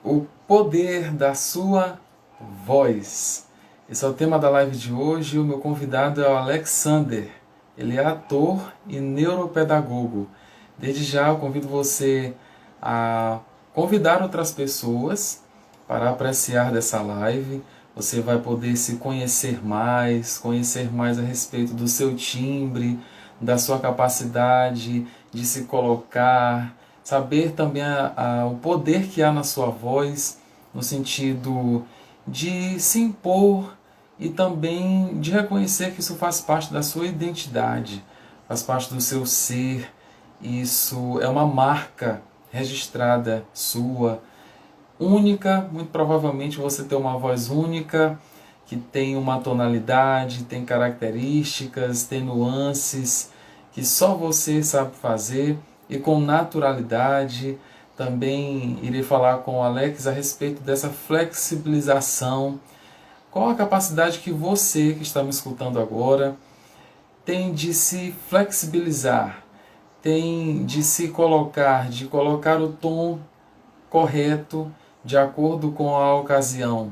O poder da sua voz. Esse é o tema da live de hoje. O meu convidado é o Alexander. Ele é ator e neuropedagogo. Desde já eu convido você a convidar outras pessoas para apreciar dessa live. Você vai poder se conhecer mais a respeito do seu timbre, da sua capacidade de se colocar, saber também o poder que há na sua voz, no sentido de se impor e também de reconhecer que isso faz parte da sua identidade, faz parte do seu ser. Isso é uma marca registrada sua, única. Muito provavelmente você tem uma voz única, que tem uma tonalidade, tem características, tem nuances que só você sabe fazer e com naturalidade. Também irei falar com o Alex a respeito dessa flexibilização. Qual a capacidade que você, que está me escutando agora, tem de se flexibilizar, tem de se colocar, de colocar o tom correto de acordo com a ocasião,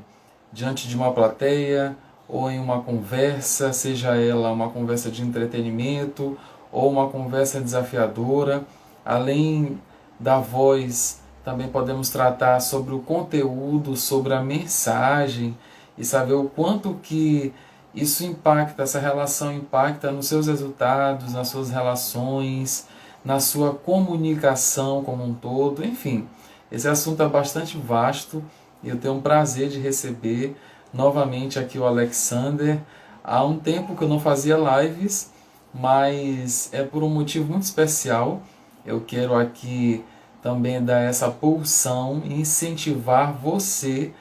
diante de uma plateia ou em uma conversa, seja ela uma conversa de entretenimento ou uma conversa desafiadora. Além da voz, também podemos tratar sobre o conteúdo, sobre a mensagem e saber o quanto que isso impacta, essa relação impacta nos seus resultados, nas suas relações, na sua comunicação como um todo, enfim. Esse assunto é bastante vasto e eu tenho um prazer de receber novamente aqui o Alexander. Há um tempo que eu não fazia lives, mas é por um motivo muito especial. Eu quero aqui também dar essa pulsão e incentivar você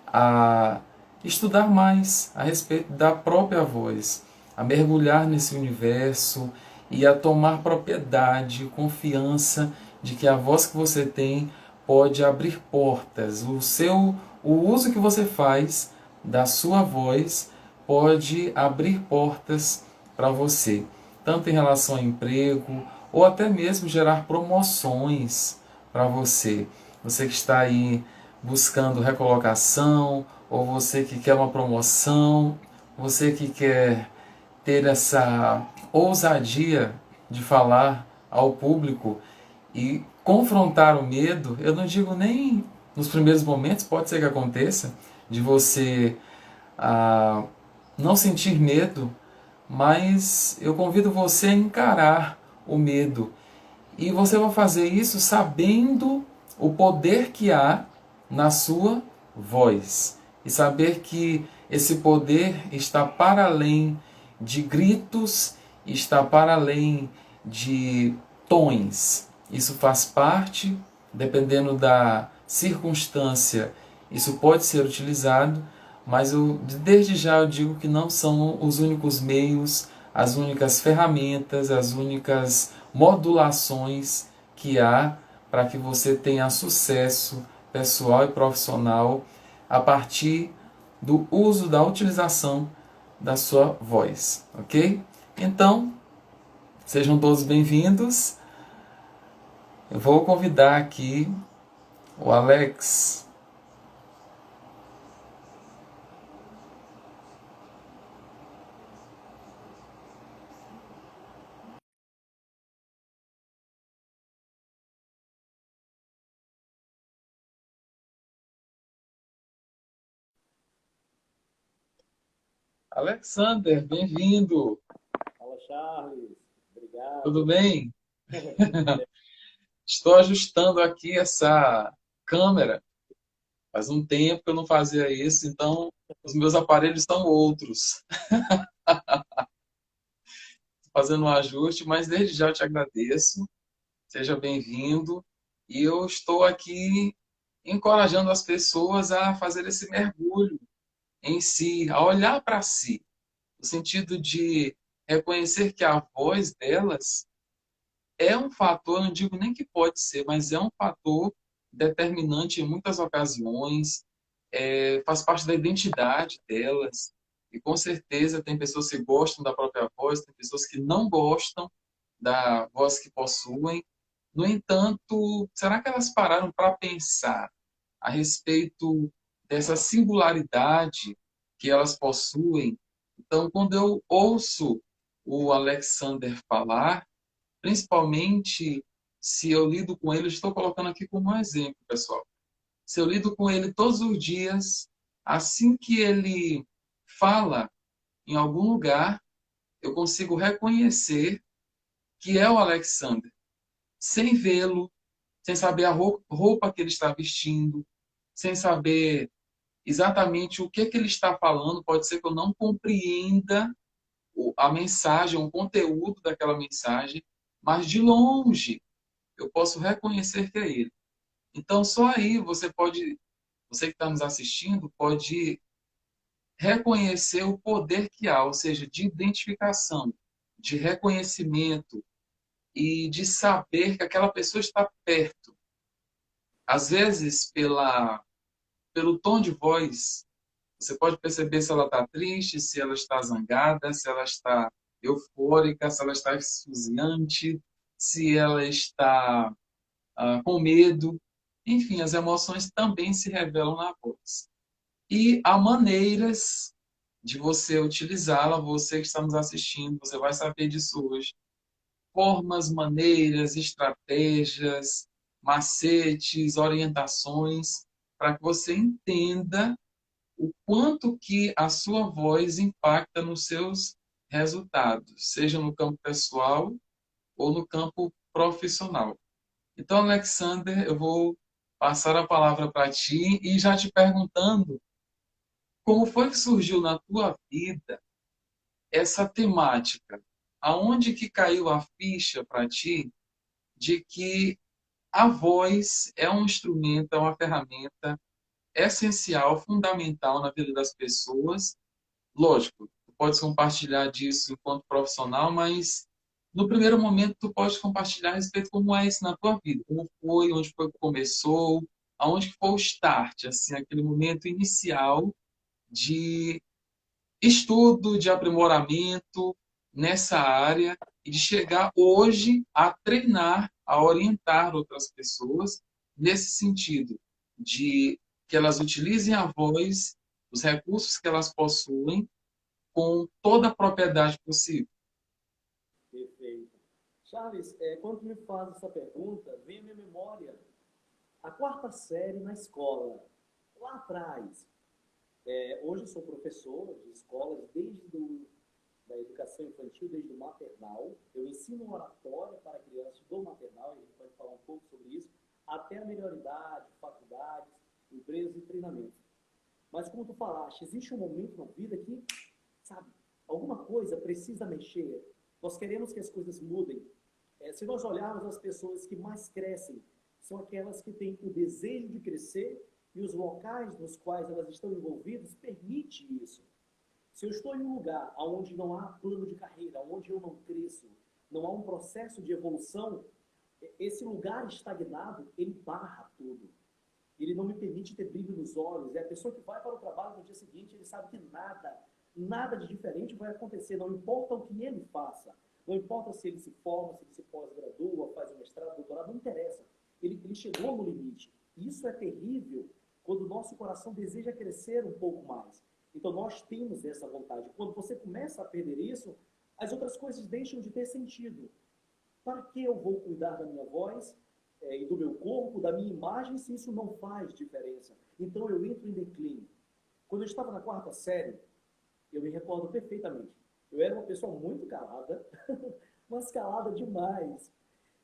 a estudar mais a respeito da própria voz, a mergulhar nesse universo e a tomar propriedade, confiança de que a voz que você tem pode abrir portas. O uso que você faz da sua voz pode abrir portas para você, tanto em relação ao emprego ou até mesmo gerar promoções para você. Você que está aí buscando recolocação, ou você que quer uma promoção, você que quer ter essa ousadia de falar ao público e confrontar o medo. Eu não digo nem nos primeiros momentos, pode ser que aconteça, de você ah, não sentir medo, mas eu convido você a encarar o medo. E você vai fazer isso sabendo o poder que há na sua voz. E saber que esse poder está para além de gritos, está para além de tons. Isso faz parte, dependendo da circunstância, isso pode ser utilizado, mas desde já eu digo que não são os únicos meios, as únicas ferramentas, as únicas modulações que há para que você tenha sucesso pessoal e profissional a partir do uso, da utilização da sua voz, ok? Então, sejam todos bem-vindos. Eu vou convidar aqui o Alex. Alexander, bem-vindo. Fala, Charles. Tudo Obrigado. bem? Tudo bem? Estou ajustando aqui essa câmera. Faz um tempo que eu não fazia isso, então os meus aparelhos são outros. Fazendo um ajuste, mas desde já eu te agradeço. Seja bem-vindo. E eu estou aqui encorajando as pessoas a fazer esse mergulho em si, a olhar para si, no sentido de reconhecer que a voz delas é um fator, não digo nem que pode ser, mas é um fator determinante em muitas ocasiões, faz parte da identidade delas. E com certeza tem pessoas que gostam da própria voz, tem pessoas que não gostam da voz que possuem. No entanto, será que elas pararam para pensar a respeito dessa singularidade que elas possuem. Então, quando eu ouço o Alexander falar, principalmente se eu lido com ele, estou colocando aqui como um exemplo, pessoal. Se eu lido com ele todos os dias, assim que ele fala em algum lugar, eu consigo reconhecer que é o Alexander, sem vê-lo, sem saber a roupa que ele está vestindo, sem saber exatamente o que ele está falando. Pode ser que eu não compreenda a mensagem, o conteúdo daquela mensagem, mas de longe eu posso reconhecer que é ele. Então, só aí você que está nos assistindo, pode reconhecer o poder que há, ou seja, de identificação, de reconhecimento e de saber que aquela pessoa está perto. Às vezes, pelo tom de voz, você pode perceber se ela está triste, se ela está zangada, se ela está eufórica, se ela está exusiante, se ela está com medo. Enfim, as emoções também se revelam na voz. E há maneiras de você utilizá-la, você que está nos assistindo, você vai saber disso hoje. Formas, maneiras, estratégias, macetes, orientações, para que você entenda o quanto que a sua voz impacta nos seus resultados, seja no campo pessoal ou no campo profissional. Então, Alexander, eu vou passar a palavra para ti e já te perguntando como foi que surgiu na tua vida essa temática? Aonde que caiu a ficha para ti de que a voz é um instrumento, é uma ferramenta essencial, fundamental na vida das pessoas? Lógico, tu pode compartilhar disso enquanto profissional, mas no primeiro momento tu pode compartilhar a respeito de como é isso na tua vida, como foi, onde foi que começou, aonde que foi o start, assim, aquele momento inicial de estudo, de aprimoramento nessa área e de chegar hoje a treinar, a orientar outras pessoas nesse sentido, de que elas utilizem a voz, os recursos que elas possuem, com toda a propriedade possível. Perfeito. Charles, quando tu me faz essa pergunta, vem à minha memória a quarta série na escola, lá atrás. Hoje eu sou professor de escolas da educação infantil, desde o maternal. Eu ensino oratória para crianças do maternal, a gente pode falar um pouco sobre isso, até a melhor idade, faculdades, empresas e treinamentos. Mas como tu falaste, existe um momento na vida que, sabe, alguma coisa precisa mexer. Nós queremos que as coisas mudem. Se nós olharmos as pessoas que mais crescem, são aquelas que têm o desejo de crescer e os locais nos quais elas estão envolvidas permite isso. Se eu estou em um lugar onde não há plano de carreira, onde eu não cresço, não há um processo de evolução, esse lugar estagnado, ele barra tudo. Ele não me permite ter brilho nos olhos. É a pessoa que vai para o trabalho no dia seguinte, ele sabe que nada de diferente vai acontecer. Não importa o que ele faça. Não importa se ele se forma, se ele se pós-gradua, faz um mestrado, doutorado, não interessa. Ele chegou no limite. Isso é terrível quando o nosso coração deseja crescer um pouco mais. Então nós temos essa vontade. Quando você começa a perder isso, as outras coisas deixam de ter sentido. Para que eu vou cuidar da minha voz e do meu corpo, da minha imagem, se isso não faz diferença? Então eu entro em declínio. Quando eu estava na quarta série, eu me recordo perfeitamente. Eu era uma pessoa muito calada, mas calada demais.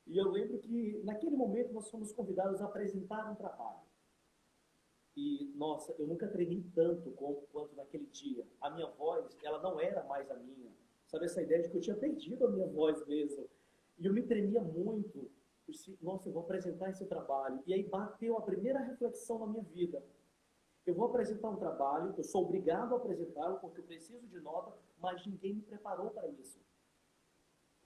E eu lembro que naquele momento nós fomos convidados a apresentar um trabalho. E, nossa, eu nunca treinei tanto quanto naquele dia. A minha voz, ela não era mais a minha. Sabe, essa ideia de que eu tinha perdido a minha voz mesmo. E eu me tremia muito. Eu disse, nossa, eu vou apresentar esse trabalho. E aí bateu a primeira reflexão na minha vida. Eu vou apresentar um trabalho, eu sou obrigado a apresentá-lo porque eu preciso de nota, mas ninguém me preparou para isso.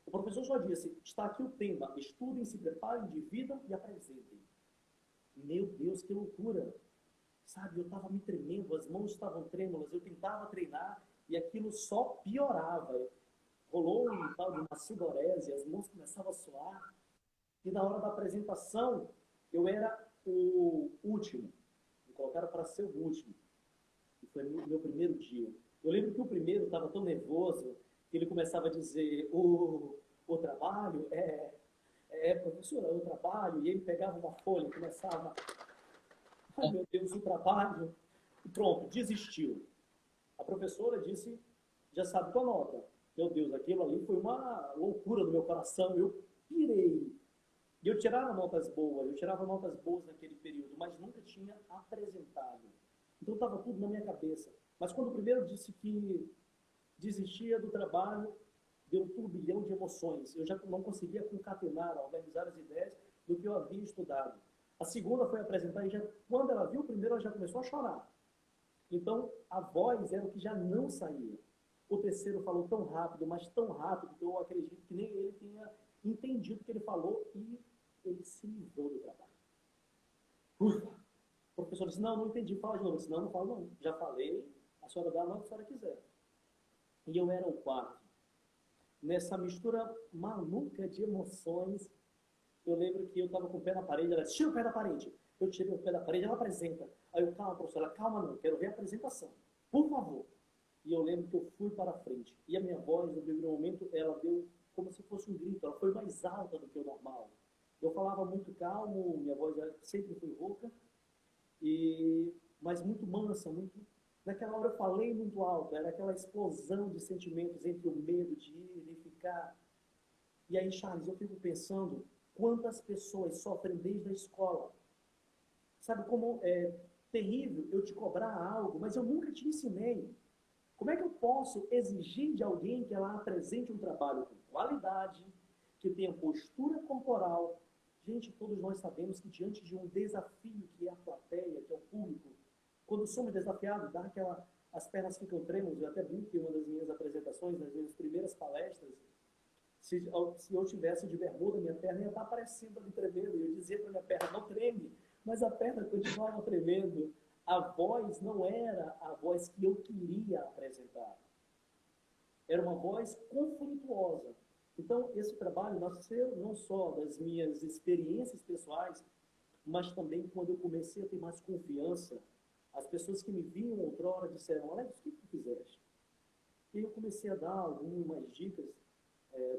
O professor só disse, está aqui o tema, estudem, se preparem, dividam e apresentem. Meu Deus, que loucura! Sabe, eu estava me tremendo, as mãos estavam trêmulas, eu tentava treinar e aquilo só piorava. Rolou um tal de uma sudorese, as mãos começavam a suar. E na hora da apresentação, eu era o último. era para ser o último. E foi meu primeiro dia. Eu lembro que o primeiro estava tão nervoso que ele começava a dizer o trabalho professora, o trabalho, e ele pegava uma folha e começava, ai meu Deus, o trabalho, e pronto, desistiu. A professora disse, já sabe tua nota. Meu Deus, aquilo ali foi uma loucura no meu coração, eu pirei. E eu tirava notas boas naquele período, mas nunca tinha apresentado. Então estava tudo na minha cabeça. Mas quando o primeiro disse que desistia do trabalho, deu um turbilhão de emoções. Eu já não conseguia concatenar, organizar as ideias do que eu havia estudado. A segunda foi apresentar e quando ela viu o primeiro, ela já começou a chorar. Então, a voz era o que já não saía. O terceiro falou tão rápido, mas tão rápido, que eu acredito que nem ele tenha entendido o que ele falou e ele se livrou do trabalho. Ufa! O professor disse, não entendi, fala de novo. Eu disse, não falo não. Já falei, a senhora dá a nota que a senhora quiser. E eu era o quarto. Nessa mistura maluca de emoções, eu lembro que eu estava com o pé na parede, ela disse, tira o pé da parede. Eu tirei o pé da parede, ela apresenta. Aí eu, calma, professora, calma não, quero ver a apresentação. Por favor. E eu lembro que eu fui para a frente. E a minha voz, no primeiro momento, ela deu como se fosse um grito, ela foi mais alta do que o normal. Eu falava muito calmo, minha voz sempre foi rouca, mas muito mansa, muito... Naquela hora eu falei muito alto, era aquela explosão de sentimentos entre o medo de ir e ficar. E aí, Charles, eu fico pensando quantas pessoas sofrem desde a escola. Sabe como é terrível eu te cobrar algo, mas eu nunca te ensinei. Como é que eu posso exigir de alguém que ela apresente um trabalho com qualidade, que tenha postura corporal? Gente, todos nós sabemos que diante de um desafio que é a plateia, que é o público, quando somos desafiados, as pernas ficam trêmulas. Eu até brinco que uma das minhas apresentações, nas minhas primeiras palestras, se eu tivesse de bermuda, minha perna ia estar aparecendo ali tremendo. E eu dizia para minha perna, não treme, mas a perna continuava tremendo. A voz não era a voz que eu queria apresentar. Era uma voz conflituosa. Então, esse trabalho nasceu não só das minhas experiências pessoais, mas também quando eu comecei a ter mais confiança. As pessoas que me viam outrora disseram, Alex, o que tu fizeste? E eu comecei a dar algumas dicas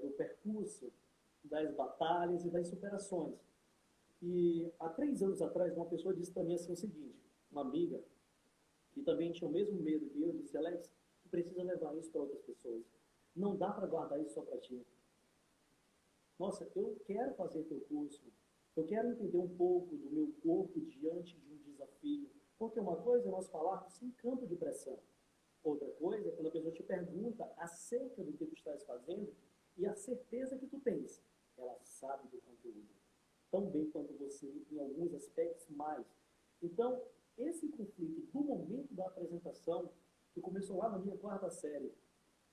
do percurso, das batalhas e das superações. E há 3 anos atrás, uma pessoa disse para mim assim o seguinte, uma amiga, que também tinha o mesmo medo que eu, disse, Alex, tu precisa levar isso para outras pessoas. Não dá para guardar isso só para ti. Nossa, eu quero fazer teu curso, eu quero entender um pouco do meu corpo diante de um desafio. Porque uma coisa é nós falarmos sem campo de pressão. Outra coisa é quando a pessoa te pergunta acerca do que tu estás fazendo e a certeza que tu tens. Ela sabe do conteúdo. Tão bem quanto você, em alguns aspectos, mais. Então, esse conflito do momento da apresentação, que começou lá na minha 4ª série.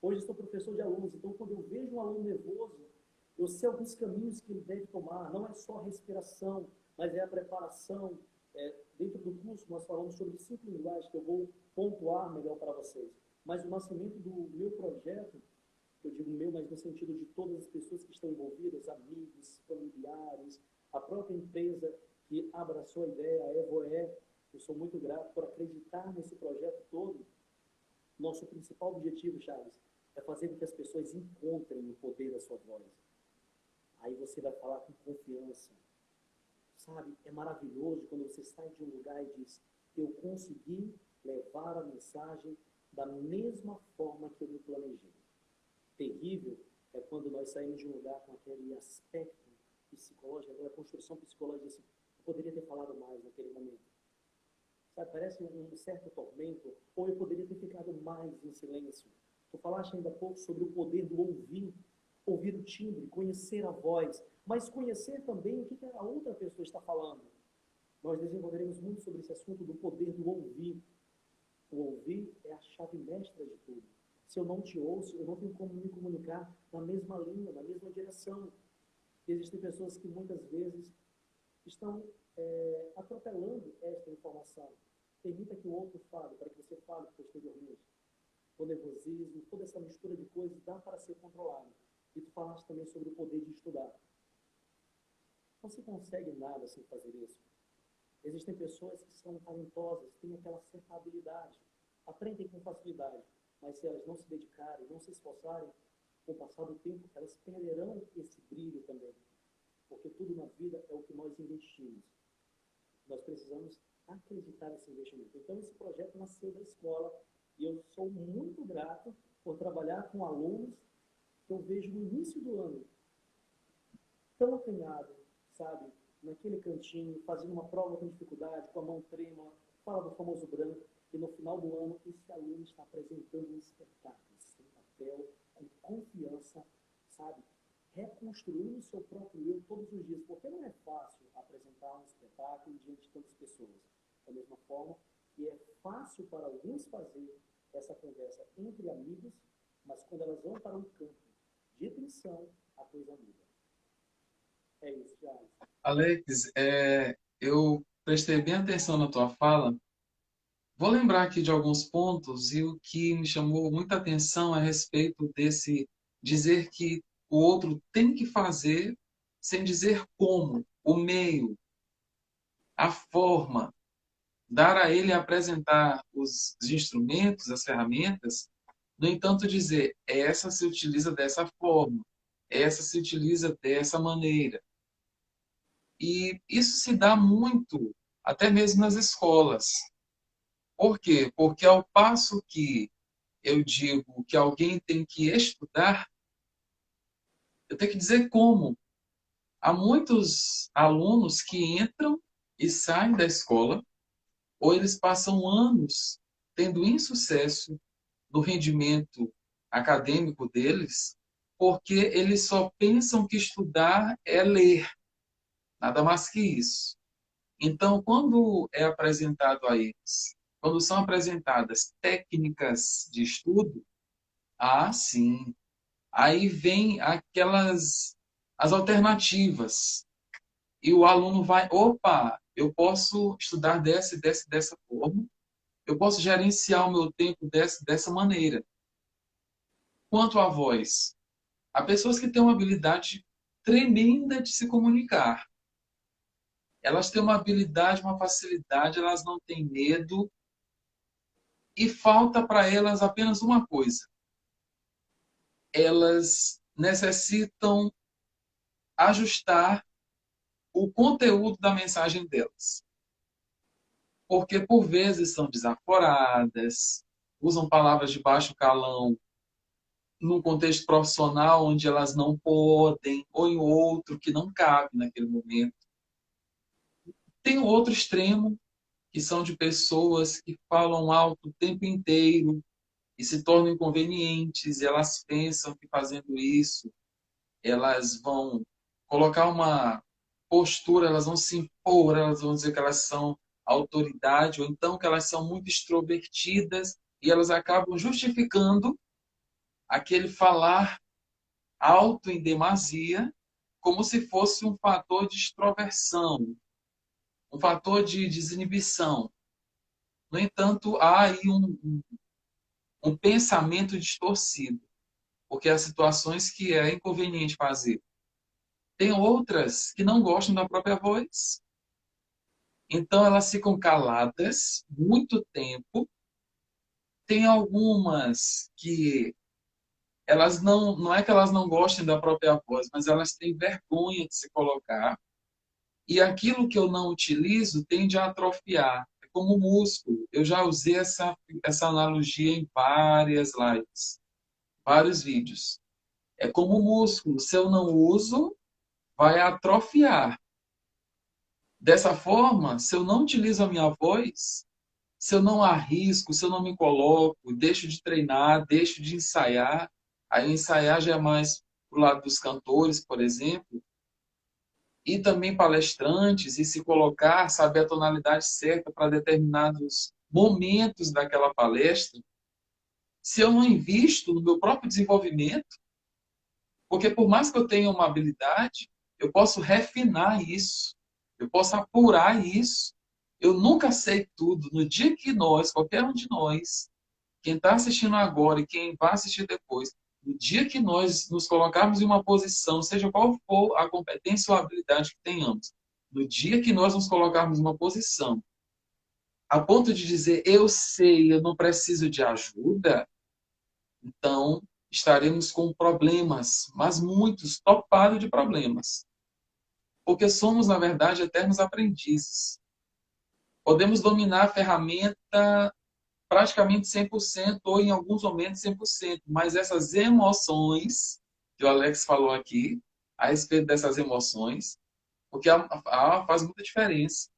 Hoje eu sou professor de alunos, então quando eu vejo um aluno nervoso, eu sei alguns caminhos que ele deve tomar. Não é só a respiração, mas é a preparação. Dentro do curso, nós falamos sobre 5 linguagens que eu vou pontuar melhor para vocês. Mas o nascimento do meu projeto, eu digo meu, mas no sentido de todas as pessoas que estão envolvidas, amigos, familiares, a própria empresa que abraçou a ideia, a Evoé, eu sou muito grato por acreditar nesse projeto todo. Nosso principal objetivo, Charles, é fazer com que as pessoas encontrem o poder da sua voz. Aí você vai falar com confiança. Sabe, é maravilhoso quando você sai de um lugar e diz, eu consegui levar a mensagem da mesma forma que eu me planejei. Terrível é quando nós saímos de um lugar com aquele aspecto psicológico, aquela construção psicológica, assim, eu poderia ter falado mais naquele momento. Sabe, parece um certo tormento, ou eu poderia ter ficado mais em silêncio. Tu falaste ainda há pouco sobre o poder do ouvir o timbre, conhecer a voz, mas conhecer também o que a outra pessoa está falando. Nós desenvolveremos muito sobre esse assunto do poder do ouvir. O ouvir é a chave mestra de tudo. Se eu não te ouço, eu não tenho como me comunicar na mesma língua, na mesma direção. Existem pessoas que muitas vezes estão atropelando esta informação. Permita que o outro fale, para que você fale posteriormente. O nervosismo, toda essa mistura de coisas dá para ser controlado. E tu falaste também sobre o poder de estudar. Você consegue nada sem fazer isso. Existem pessoas que são talentosas, têm aquela certa habilidade, aprendem com facilidade, mas se elas não se dedicarem, não se esforçarem, com o passar do tempo, elas perderão esse brilho também. Porque tudo na vida é o que nós investimos. Nós precisamos acreditar nesse investimento. Então, esse projeto nasceu da escola e eu sou muito grato por trabalhar com alunos que eu vejo no início do ano tão acanhado, sabe? Naquele cantinho, fazendo uma prova com dificuldade, com a mão trêmula, fala do famoso branco, e no final do ano esse aluno está apresentando um espetáculo, sem papel, com confiança, sabe? Reconstruindo o seu próprio eu todos os dias, porque não é fácil apresentar um espetáculo diante de tantas pessoas. Da mesma forma que é fácil para alguns fazer essa conversa entre amigos, mas quando elas vão para um campo de tensão, a coisa muda. É isso, Charles. Alex, eu prestei bem atenção na tua fala. Vou lembrar aqui de alguns pontos e o que me chamou muita atenção é a respeito desse dizer que o outro tem que fazer sem dizer como, o meio, a forma, dar a ele apresentar os instrumentos, as ferramentas, no entanto dizer, essa se utiliza dessa forma, essa se utiliza dessa maneira. E isso se dá muito, até mesmo nas escolas. Por quê? Porque ao passo que eu digo que alguém tem que estudar, eu tenho que dizer como. Há muitos alunos que entram e saem da escola, ou eles passam anos tendo insucesso no rendimento acadêmico deles, porque eles só pensam que estudar é ler, nada mais que isso. Então, quando é apresentado a eles, quando são apresentadas técnicas de estudo, sim, aí vem as alternativas. E o aluno vai, opa, eu posso estudar dessa forma, eu posso gerenciar o meu tempo dessa maneira. Quanto à voz, há pessoas que têm uma habilidade tremenda de se comunicar. Elas têm uma habilidade, uma facilidade, elas não têm medo e falta para elas apenas uma coisa. Elas necessitam ajustar o conteúdo da mensagem delas. Porque, por vezes, são desaforadas, usam palavras de baixo calão num contexto profissional onde elas não podem, ou em outro que não cabe naquele momento. Tem o outro extremo, que são de pessoas que falam alto o tempo inteiro e se tornam inconvenientes, e elas pensam que fazendo isso, elas vão colocar uma postura, elas vão se impor, elas vão dizer que elas são autoridade, ou então que elas são muito extrovertidas, e elas acabam justificando aquele falar alto em demasia, como se fosse um fator de extroversão, um fator de desinibição. No entanto, há aí um pensamento distorcido, porque há situações que é inconveniente fazer. Tem outras que não gostam da própria voz. Então, elas ficam caladas muito tempo. Tem algumas que elas não é que elas não gostem da própria voz, mas elas têm vergonha de se colocar. E aquilo que eu não utilizo tende a atrofiar. É como músculo. Eu já usei essa analogia em várias lives, vários vídeos. É como músculo. Se eu não uso, vai atrofiar. Dessa forma, se eu não utilizo a minha voz, se eu não arrisco, se eu não me coloco, deixo de treinar, deixo de ensaiar, aí ensaiar já é mais pro lado dos cantores, por exemplo, e também palestrantes, e se colocar, saber a tonalidade certa para determinados momentos daquela palestra. Se eu não invisto no meu próprio desenvolvimento, porque por mais que eu tenha uma habilidade, eu posso refinar isso, eu posso apurar isso. Eu nunca sei tudo. No dia que nós, qualquer um de nós, quem está assistindo agora e quem vai assistir depois, no dia que nós nos colocarmos em uma posição, seja qual for a competência ou a habilidade que tenhamos, No dia que nós nos colocarmos numa posição a ponto de dizer, eu sei, eu não preciso de ajuda, então estaremos com problemas, mas muitos, topados de problemas. Porque somos, na verdade, eternos aprendizes. Podemos dominar a ferramenta praticamente 100% ou em alguns momentos 100%, mas essas emoções, que o Alex falou aqui, a respeito dessas emoções, porque faz muita diferença.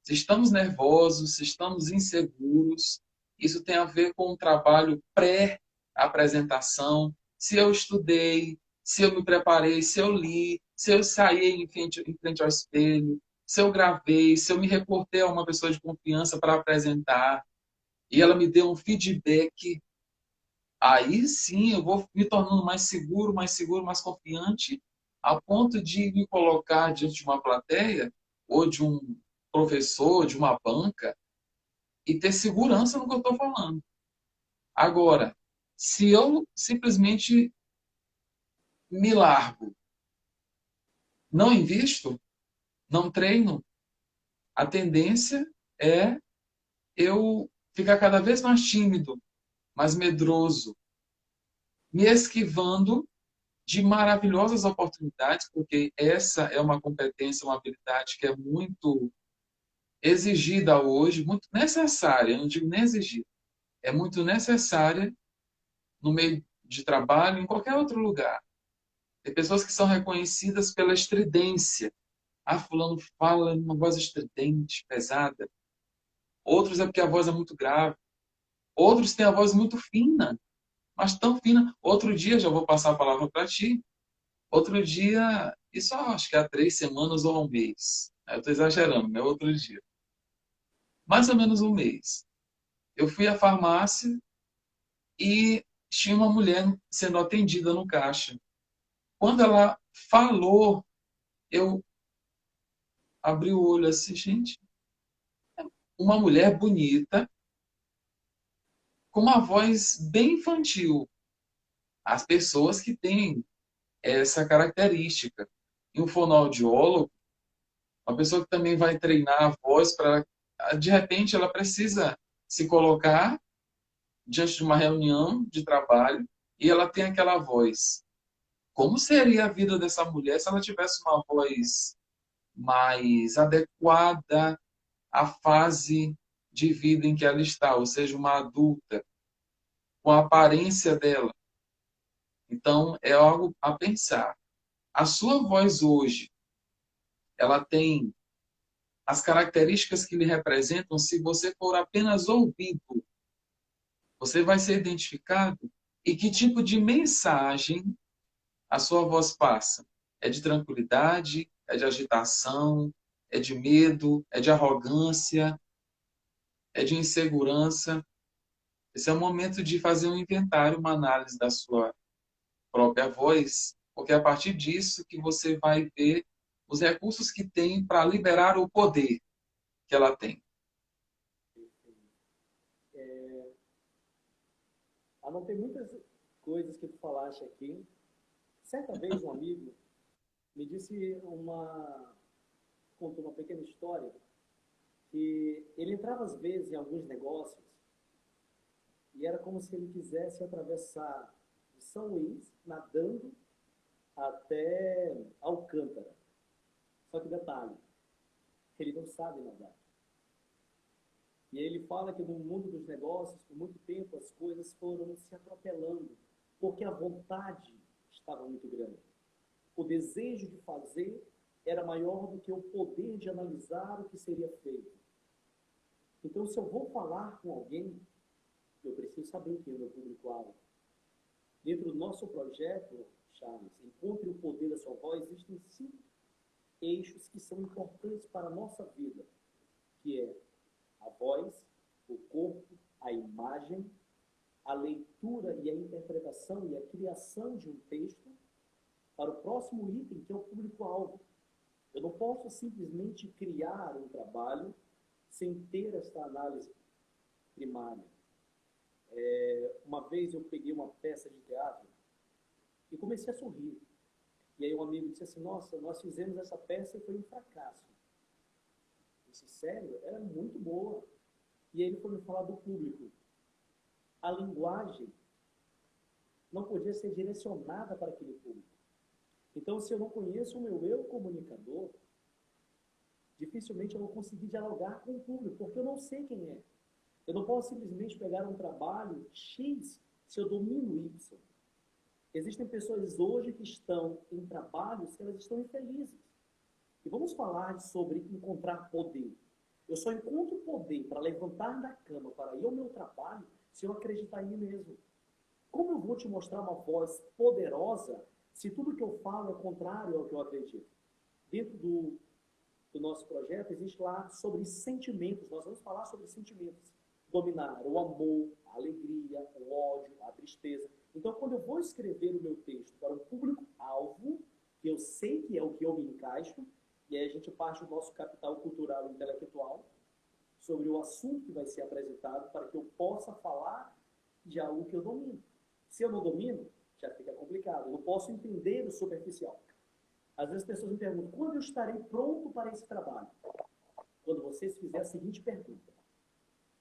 Se estamos nervosos, se estamos inseguros, isso tem a ver com o trabalho pré-apresentação. Se eu estudei, se eu me preparei, se eu li, se eu saí em frente ao espelho, se eu gravei, se eu me reportei a uma pessoa de confiança para apresentar e ela me deu um feedback, aí sim eu vou me tornando mais seguro, mais confiante, a ponto de me colocar diante de uma plateia ou de um professor, de uma banca, e ter segurança no que eu estou falando. Agora, se eu simplesmente me largo, não invisto, não treino, a tendência é eu ficar cada vez mais tímido, mais medroso, me esquivando de maravilhosas oportunidades, porque essa é uma competência, uma habilidade que é muito exigida hoje, muito necessária, eu não digo nem exigida, é muito necessária no meio de trabalho, em qualquer outro lugar. Tem pessoas que são reconhecidas pela estridência. Ah, fulano fala numa voz estridente, pesada. Outros é porque a voz é muito grave. Outros têm a voz muito fina, mas tão fina. Outro dia, já vou passar a palavra para ti, outro dia, isso eu acho que há 3 semanas ou um mês. Eu estou exagerando, né? Outro dia. Mais ou menos um mês. Eu fui à farmácia e tinha uma mulher sendo atendida no caixa. Quando ela falou, eu abri o olho assim, gente, uma mulher bonita, com uma voz bem infantil. As pessoas que têm essa característica. E um fonoaudiólogo, uma pessoa que também vai treinar a voz para, de repente, ela precisa se colocar diante de uma reunião de trabalho e ela tem aquela voz. Como seria a vida dessa mulher se ela tivesse uma voz mais adequada à fase de vida em que ela está, ou seja, uma adulta, com a aparência dela? Então, é algo a pensar. A sua voz hoje, ela tem as características que lhe representam se você for apenas ouvido. Você vai ser identificado e que tipo de mensagem a sua voz passa? É de tranquilidade? É de agitação? É de medo? É de arrogância? É de insegurança? Esse é o momento de fazer um inventário, uma análise da sua própria voz, porque é a partir disso que você vai ver os recursos que tem para liberar o poder que ela tem. Anotei muitas coisas que tu falaste aqui. Certa vez um amigo me disse contou uma pequena história que ele entrava às vezes em alguns negócios e era como se ele quisesse atravessar de São Luís, nadando, até Alcântara. Só que detalhe, ele não sabe nadar. E ele fala que no mundo dos negócios, por muito tempo, as coisas foram se atropelando, porque a vontade estava muito grande. O desejo de fazer era maior do que o poder de analisar o que seria feito. Então, se eu vou falar com alguém, eu preciso saber quem é o meu público-alvo. Dentro do nosso projeto, Charles, Encontre o Poder da Sua Voz, existem 5 eixos que são importantes para a nossa vida, que é a voz, o corpo, a imagem, a leitura e a interpretação e a criação de um texto para o próximo item, que é o público-alvo. Eu não posso simplesmente criar um trabalho sem ter esta análise primária. Uma vez eu peguei uma peça de teatro e comecei a sorrir. E aí um amigo disse assim, nossa, nós fizemos essa peça e foi um fracasso. sério, ela é muito boa. E aí ele foi me falar do público. A linguagem não podia ser direcionada para aquele público. Então, se eu não conheço o meu eu comunicador, dificilmente eu vou conseguir dialogar com o público, porque eu não sei quem é. Eu não posso simplesmente pegar um trabalho X se eu domino Y. Existem pessoas hoje que estão em trabalhos que elas estão infelizes. E vamos falar sobre encontrar poder. Eu só encontro poder para levantar da cama, para ir ao meu trabalho, se eu acreditar em mim mesmo. Como eu vou te mostrar uma voz poderosa se tudo que eu falo é contrário ao que eu acredito? Dentro do nosso projeto existe lá sobre sentimentos. Nós vamos falar sobre sentimentos. Dominar o amor, a alegria, o ódio, a tristeza. Então, quando eu vou escrever o meu texto para um público-alvo, que eu sei que é o que eu me encaixo, e aí a gente parte do nosso capital cultural e intelectual sobre o assunto que vai ser apresentado para que eu possa falar de algo que eu domino. Se eu não domino, já fica complicado. Eu não posso entender o superficial. Às vezes as pessoas me perguntam, quando eu estarei pronto para esse trabalho? Quando você se fizer a seguinte pergunta.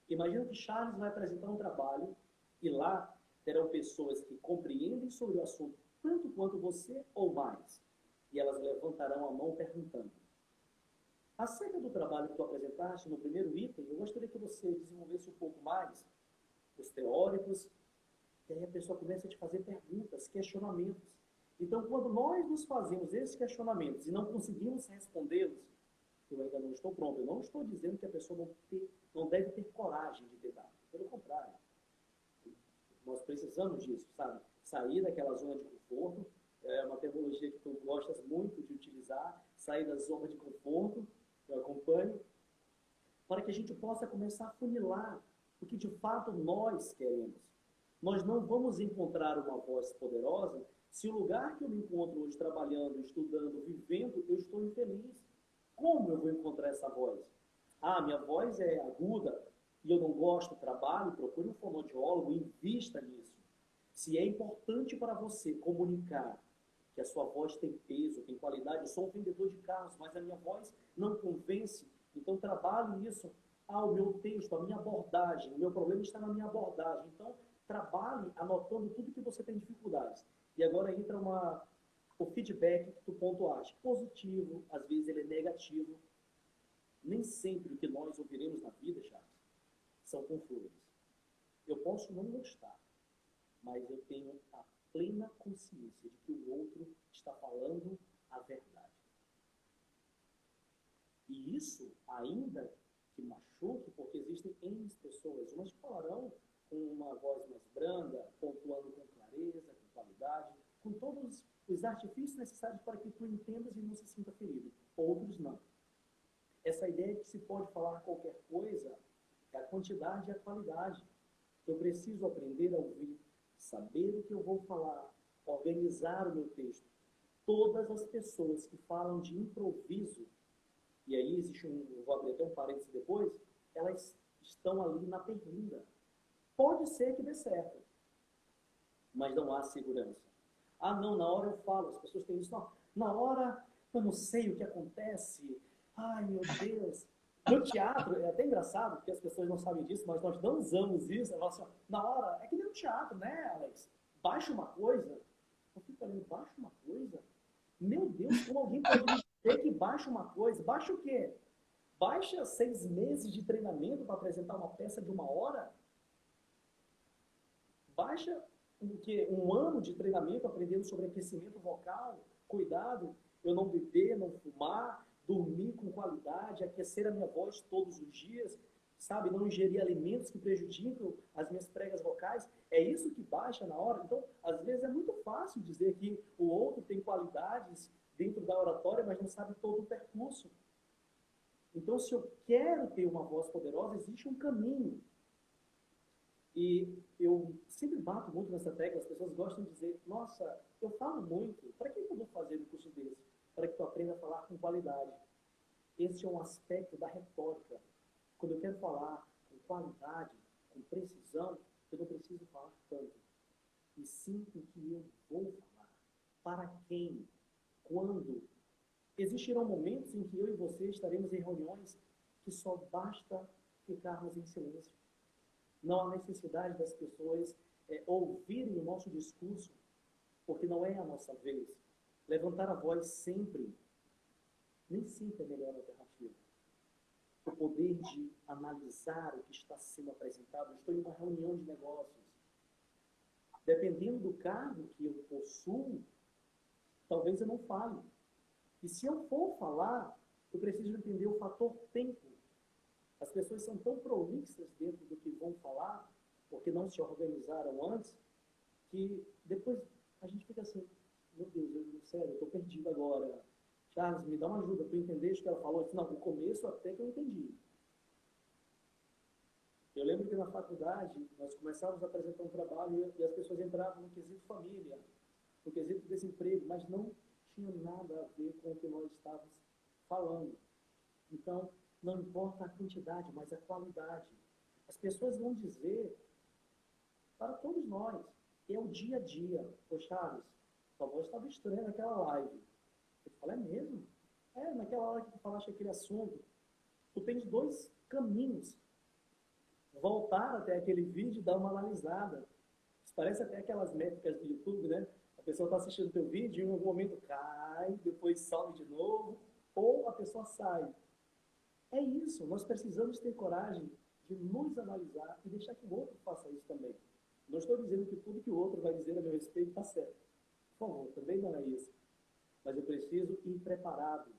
Imagina que Charles vai apresentar um trabalho e lá terão pessoas que compreendem sobre o assunto tanto quanto você ou mais. E elas levantarão a mão perguntando. Acerca do trabalho que tu apresentaste no primeiro item, eu gostaria que você desenvolvesse um pouco mais os teóricos, e aí a pessoa começa a te fazer perguntas, questionamentos. Então, quando nós nos fazemos esses questionamentos e não conseguimos respondê-los, eu ainda não estou pronto. Eu não estou dizendo que a pessoa não deve ter coragem de tentar. Pelo contrário. Nós precisamos disso, sabe? Sair daquela zona de conforto. É uma terminologia que tu gostas muito de utilizar. Sair da zona de conforto, eu acompanho, para que a gente possa começar a funilar o que de fato nós queremos. Nós não vamos encontrar uma voz poderosa se o lugar que eu me encontro hoje trabalhando, estudando, vivendo, eu estou infeliz. Como eu vou encontrar essa voz? Ah, minha voz é aguda e eu não gosto do trabalho, procure um fonoaudiólogo e invista nisso. Se é importante para você comunicar que a sua voz tem peso, tem qualidade, eu sou um vendedor de carros, mas a minha voz não convence, então trabalhe nisso. Ah, o meu texto, a minha abordagem, o meu problema está na minha abordagem. Então, trabalhe anotando tudo que você tem dificuldades. E agora entra o feedback que tu pontuaste. Positivo, às vezes ele é negativo. Nem sempre o que nós ouviremos na vida, Charles, são com flores. Eu posso não gostar, mas eu tenho a plena consciência de que o outro está falando a verdade. E isso, ainda que machuque, porque existem N pessoas, umas que falarão com uma voz mais branda, pontuando com clareza, com qualidade, com todos os artifícios necessários para que tu entendas e não se sinta ferido. Outros não. Essa ideia de que se pode falar qualquer coisa é a quantidade e a qualidade. Eu preciso aprender a ouvir, saber o que eu vou falar, organizar o meu texto. Todas as pessoas que falam de improviso, e aí existe vou abrir até um parênteses depois, elas estão ali na berlinda. Pode ser que dê certo, mas não há segurança. Ah, não, na hora eu falo, as pessoas têm isso, não, na hora eu não sei o que acontece, ai meu Deus. No teatro, é até engraçado, porque as pessoas não sabem disso, mas nós não usamos isso, assim, na hora, é que nem no teatro, né, Alex? Baixa uma coisa, eu fico falando, baixa uma coisa? Meu Deus, como alguém pode me dizer que baixa uma coisa? Baixa o quê? Baixa 6 meses de treinamento para apresentar uma peça de 1 hora? Baixa o quê? 1 ano de treinamento aprendendo sobre aquecimento vocal, cuidado, eu não beber, não fumar, dormir com qualidade, aquecer a minha voz todos os dias, sabe? Não ingerir alimentos que prejudicam as minhas pregas vocais. É isso que baixa na hora? Então, às vezes é muito fácil dizer que o outro tem qualidades dentro da oratória, mas não sabe todo o percurso. Então, se eu quero ter uma voz poderosa, existe um caminho. E eu sempre bato muito nessa tecla, as pessoas gostam de dizer, nossa, eu falo muito, para que eu vou fazer um curso desse? Para que tu aprenda a falar com qualidade. Esse é um aspecto da retórica. Quando eu quero falar com qualidade, com precisão, eu não preciso falar tanto. E sim o que eu vou falar. Para quem? Quando? Existirão momentos em que eu e você estaremos em reuniões que só basta ficarmos em silêncio. Não há necessidade das pessoas ouvirem o nosso discurso, porque não é a nossa vez. Levantar a voz sempre, nem sempre é a melhor alternativa. O poder de analisar o que está sendo apresentado. Eu estou em uma reunião de negócios. Dependendo do cargo que eu possuo, talvez eu não fale. E se eu for falar, eu preciso entender o fator tempo. As pessoas são tão prolixas dentro do que vão falar, porque não se organizaram antes, que depois a gente fica assim, meu Deus, sério, eu estou perdido agora. Charles, me dá uma ajuda para entender o que ela falou. Eu disse, não, no começo até que eu entendi. Eu lembro que na faculdade, nós começávamos a apresentar um trabalho e as pessoas entravam no quesito família, no quesito desemprego, mas não tinha nada a ver com o que nós estávamos falando. Então, não importa a quantidade, mas a qualidade. As pessoas vão dizer para todos nós, é o dia a dia. Ô Charles, sua voz estava estranha naquela live. Eu falei, é mesmo? É, naquela hora que tu falaste aquele assunto, tu tens dois caminhos. Voltar até aquele vídeo e dar uma analisada. Isso parece até aquelas métricas do YouTube, né? A pessoa está assistindo o teu vídeo e em algum momento cai, depois sobe de novo, ou a pessoa sai. É isso, nós precisamos ter coragem de nos analisar e deixar que o outro faça isso também. Não estou dizendo que tudo que o outro vai dizer a meu respeito está certo. Por favor, também não é isso. Mas eu preciso ir preparado.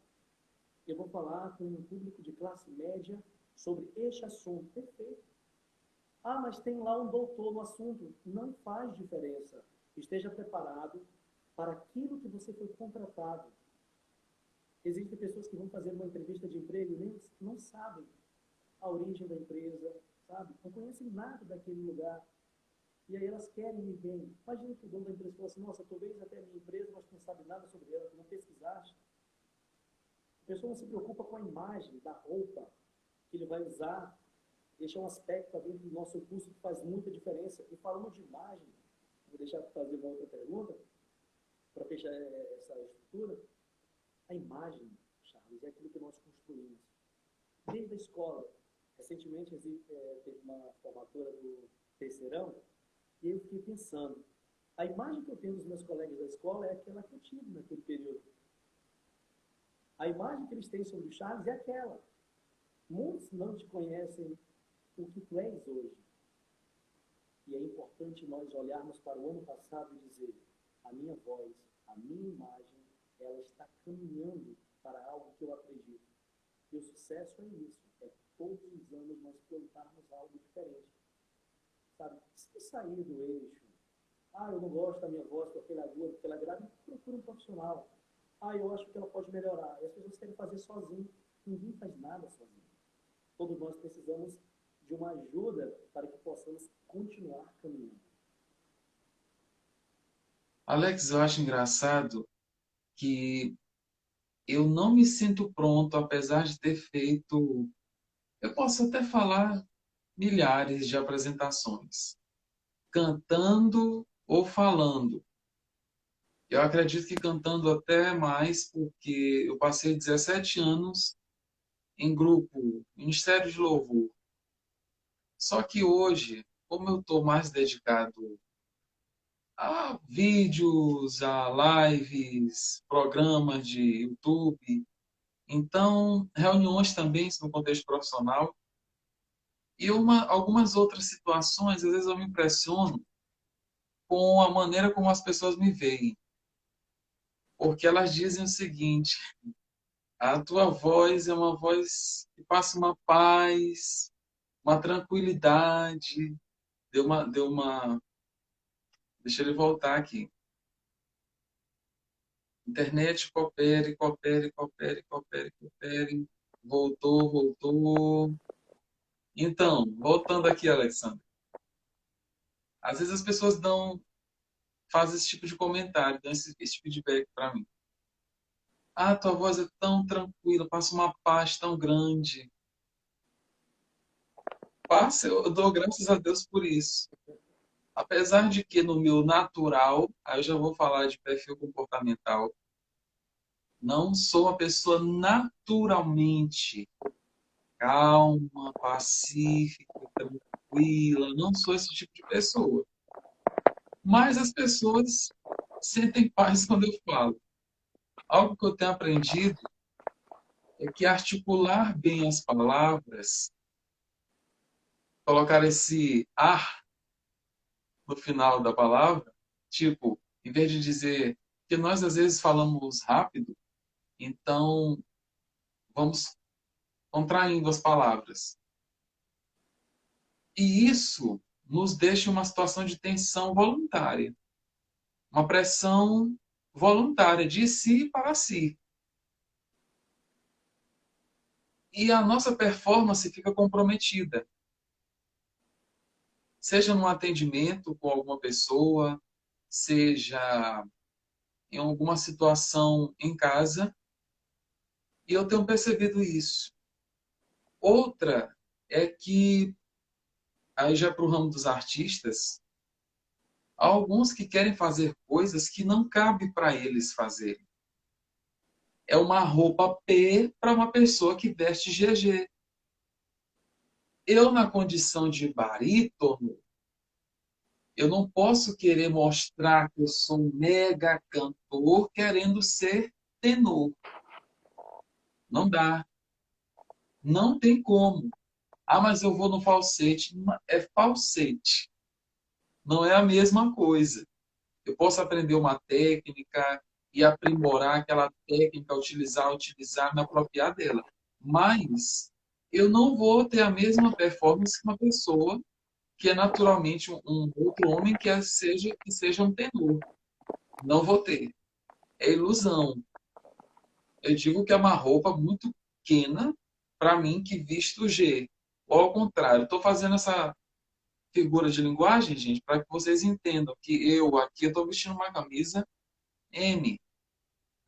Eu vou falar com um público de classe média sobre este assunto. Perfeito. Ah, mas tem lá um doutor no assunto. Não faz diferença. Esteja preparado para aquilo que você foi contratado. Existem pessoas que vão fazer uma entrevista de emprego e nem não sabem a origem da empresa, sabe? Não conhecem nada daquele lugar. E aí elas querem ir bem. Imagina que o dono da empresa fala assim, nossa, tu vês até a minha empresa, mas tu não sabe nada sobre ela, tu não pesquisaste. A pessoa não se preocupa com a imagem da roupa que ele vai usar. Esse é um aspecto dentro do nosso curso que faz muita diferença. E falando de imagem, vou deixar para fazer uma outra pergunta, para fechar essa estrutura. A imagem, Charles, é aquilo que nós construímos. Desde a escola. Recentemente teve uma formatura do terceirão e eu fiquei pensando, a imagem que eu tenho dos meus colegas da escola é aquela que eu tive naquele período. A imagem que eles têm sobre o Charles é aquela. Muitos não te conhecem o que tu és hoje. E é importante nós olharmos para o ano passado e dizer, a minha voz, a minha imagem, ela está caminhando para algo que eu acredito. E o sucesso é isso, é todos os anos nós plantarmos algo diferente. Sabe, se sair do eixo, eu não gosto da minha voz porque ela é aguda, porque ela é grave, procura um profissional. Eu acho que ela pode melhorar. E as pessoas querem fazer sozinho. Ninguém faz nada sozinho. Todos nós precisamos de uma ajuda para que possamos continuar caminhando. Alex, eu acho engraçado que eu não me sinto pronto, apesar de ter feito, eu posso até falar, milhares de apresentações, cantando ou falando. Eu acredito que cantando até mais, porque eu passei 17 anos em grupo, Ministério de Louvor. Só que hoje, como eu estou mais dedicado a vídeos, a lives, programas de YouTube, então reuniões também no contexto profissional, e algumas outras situações, às vezes eu me impressiono com a maneira como as pessoas me veem. Porque elas dizem o seguinte, a tua voz é uma voz que passa uma paz, uma tranquilidade. Deu uma. Deixa ele voltar aqui. Internet coopere, coopere, coopere, coopere, coopere. Voltou, voltou. Então, voltando aqui, Alexandre. Às vezes as pessoas fazem esse tipo de comentário, dão esse tipo de feedback para mim. Tua voz é tão tranquila, passa uma paz tão grande. Passa, eu dou graças a Deus por isso. Apesar de que no meu natural, aí eu já vou falar de perfil comportamental, não sou uma pessoa naturalmente calma, pacífica, tranquila. Não sou esse tipo de pessoa. Mas as pessoas sentem paz quando eu falo. Algo que eu tenho aprendido é que articular bem as palavras, colocar esse ar no final da palavra, tipo, em vez de dizer que nós às vezes falamos rápido, então vamos contraindo as palavras. E isso nos deixa em uma situação de tensão voluntária, uma pressão voluntária de si para si. E a nossa performance fica comprometida. Seja num atendimento com alguma pessoa, seja em alguma situação em casa, e eu tenho percebido isso. Outra é que, aí já para o ramo dos artistas, há alguns que querem fazer coisas que não cabe para eles fazerem. É uma roupa P para uma pessoa que veste GG. Eu, na condição de barítono, eu não posso querer mostrar que eu sou um mega cantor querendo ser tenor. Não dá. Não tem como. Ah, mas eu vou no falsete. É falsete. Não é a mesma coisa. Eu posso aprender uma técnica e aprimorar aquela técnica, utilizar, me apropriar dela. Mas eu não vou ter a mesma performance que uma pessoa que é naturalmente um outro homem que seja um tenor. Não vou ter. É ilusão. Eu digo que é uma roupa muito pequena para mim que visto G. Ou ao contrário, estou fazendo essa figura de linguagem, gente, para que vocês entendam que eu aqui estou vestindo uma camisa M.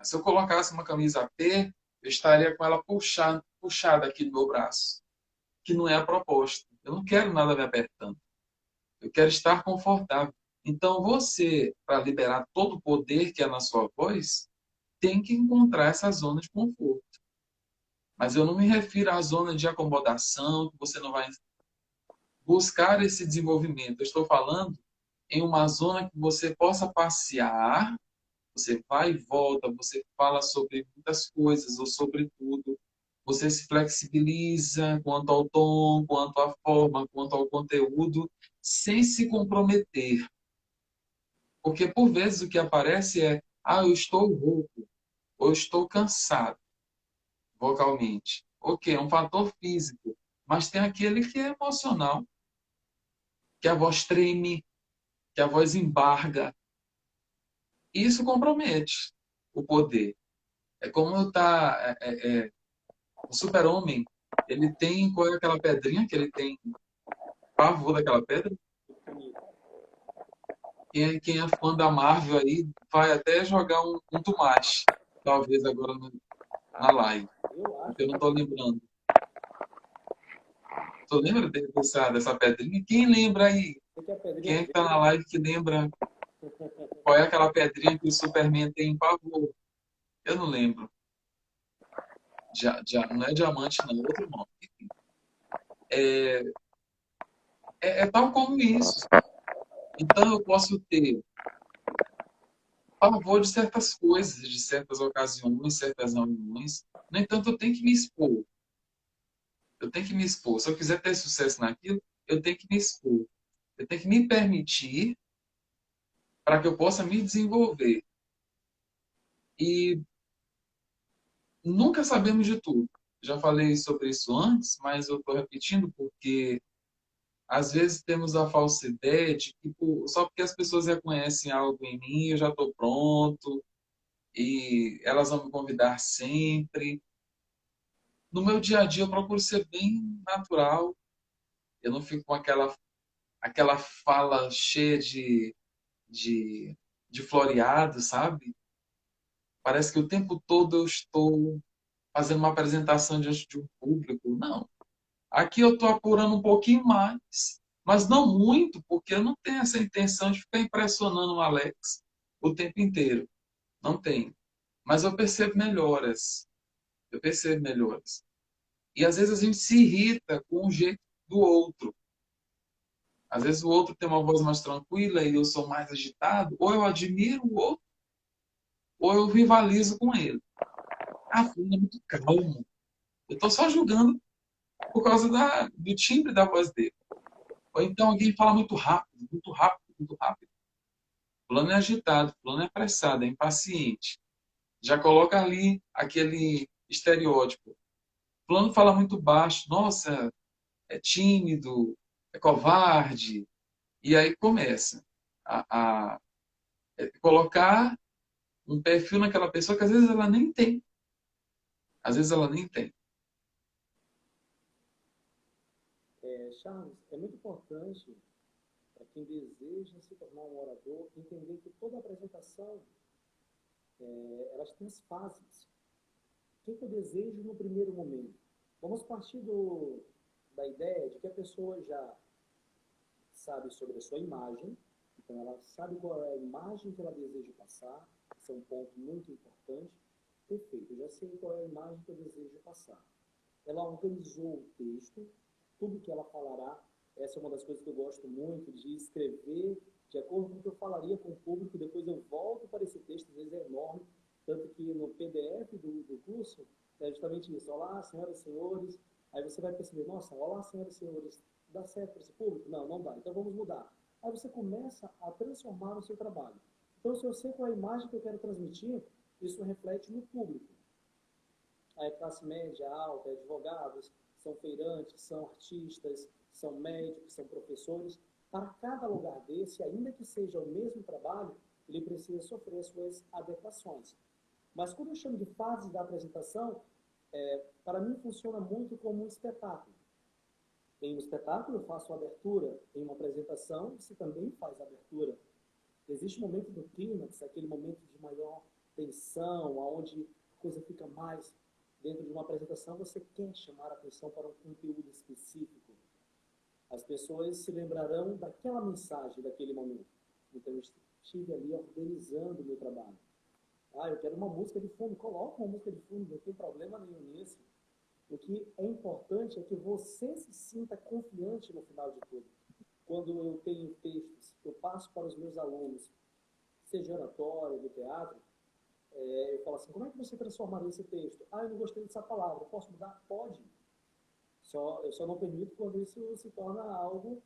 Se eu colocasse uma camisa P, eu estaria com ela puxada aqui no meu braço, que não é a proposta. Eu não quero nada me apertando. Eu quero estar confortável. Então, você, para liberar todo o poder que é na sua voz, tem que encontrar essa zona de conforto. Mas eu não me refiro à zona de acomodação, que você não vai buscar esse desenvolvimento. Eu estou falando em uma zona que você possa passear, você vai e volta, você fala sobre muitas coisas ou sobre tudo. Você se flexibiliza quanto ao tom, quanto à forma, quanto ao conteúdo, sem se comprometer. Porque por vezes o que aparece é, eu estou rouco, ou eu estou cansado vocalmente. Ok, é um fator físico, mas tem aquele que é emocional, que a voz treme, que a voz embarga. Isso compromete o poder. É como o super-homem, ele tem, qual é aquela pedrinha que ele tem pavor daquela pedra? Quem é fã da Marvel aí vai até jogar um tomate, talvez agora na live, Eu acho porque eu não estou lembrando. Tu lembra dessa pedrinha? Quem lembra aí? que a pedrinha Quem é que tá na verde. live que lembra qual é aquela pedrinha que o Superman tem pavor? Eu não lembro. Não é diamante, não, é outro nome. É tal como isso. Então eu posso ter pavor de certas coisas, de certas ocasiões, certas reuniões. No entanto, eu tenho que me expor. Eu tenho que me expor. Se eu quiser ter sucesso naquilo, eu tenho que me expor. Eu tenho que me permitir para que eu possa me desenvolver. E nunca sabemos de tudo. Já falei sobre isso antes, mas eu estou repetindo porque às vezes temos a falsa ideia de que só porque as pessoas reconhecem algo em mim, eu já estou pronto e elas vão me convidar sempre. No meu dia a dia eu procuro ser bem natural. Eu não fico com aquela fala cheia de, de floreado, sabe? Parece que o tempo todo eu estou fazendo uma apresentação diante de um público. Não. Aqui eu estou apurando um pouquinho mais, mas não muito, porque eu não tenho essa intenção de ficar impressionando o Alex o tempo inteiro. Não tenho. Mas eu percebo melhoras. Eu percebo melhoras. E às vezes a gente se irrita com o jeito do outro. Às vezes o outro tem uma voz mais tranquila e eu sou mais agitado, ou eu admiro o outro, ou eu rivalizo com ele. Ah, fulano é muito calmo. Eu estou só julgando por causa do timbre da voz dele. Ou então alguém fala muito rápido, muito rápido, muito rápido. Fulano é agitado, fulano é apressado, é impaciente. Já coloca ali aquele estereótipo. Fulano fala muito baixo, nossa, é tímido, é covarde. E aí começa a colocar um perfil naquela pessoa que às vezes ela nem tem. Às vezes ela nem tem. Charles, é muito importante para quem deseja se tornar um orador entender que toda apresentação, elas têm as fases. O que eu desejo no primeiro momento? Vamos partir da ideia de que a pessoa já sabe sobre a sua imagem, então ela sabe qual é a imagem que ela deseja passar, esse é um ponto muito importante. Perfeito, eu já sei qual é a imagem que eu desejo passar. Ela organizou o texto, tudo que ela falará, essa é uma das coisas que eu gosto muito, de escrever de acordo com o que eu falaria com o público, depois eu volto para esse texto, às vezes é enorme, tanto que no PDF do curso é justamente isso. Olá, senhoras e senhores. Aí você vai perceber, nossa, olá, senhoras e senhores, dá certo para esse público? Não, não dá. Então vamos mudar. Aí você começa a transformar o seu trabalho. Então, se eu sei qual é a imagem que eu quero transmitir, isso reflete no público. A classe média, alta, advogados, são feirantes, são artistas, são médicos, são professores. Para cada lugar desse, ainda que seja o mesmo trabalho, ele precisa sofrer suas adequações. Mas quando eu chamo de fases da apresentação, para mim funciona muito como um espetáculo. Em um espetáculo eu faço abertura, em uma apresentação você também faz abertura. Existe um momento do clímax, aquele momento de maior tensão, onde a coisa fica mais dentro de uma apresentação, você quer chamar a atenção para um conteúdo específico. As pessoas se lembrarão daquela mensagem, daquele momento. Então, eu estive ali organizando o meu trabalho. Ah, eu quero uma música de fundo, coloca uma música de fundo, não tem problema nenhum nisso. O que é importante é que você se sinta confiante no final de tudo. Quando eu tenho textos, eu passo para os meus alunos, seja oratório, do teatro, eu falo assim, como é que você transformaria esse texto? Ah, eu não gostei dessa palavra, posso mudar? Pode. Eu só não permito quando isso se torna algo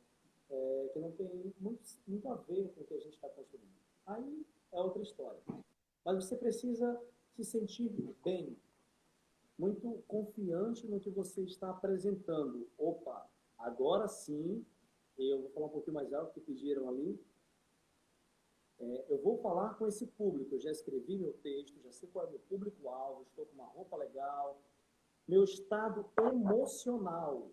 que não tem muito a ver com o que a gente está construindo. Aí é outra história. Mas você precisa se sentir bem, muito confiante no que você está apresentando. Opa, agora sim, eu vou falar um pouquinho mais alto que pediram ali, eu vou falar com esse público, eu já escrevi meu texto, já sei qual é o meu público-alvo, estou com uma roupa legal, meu estado emocional.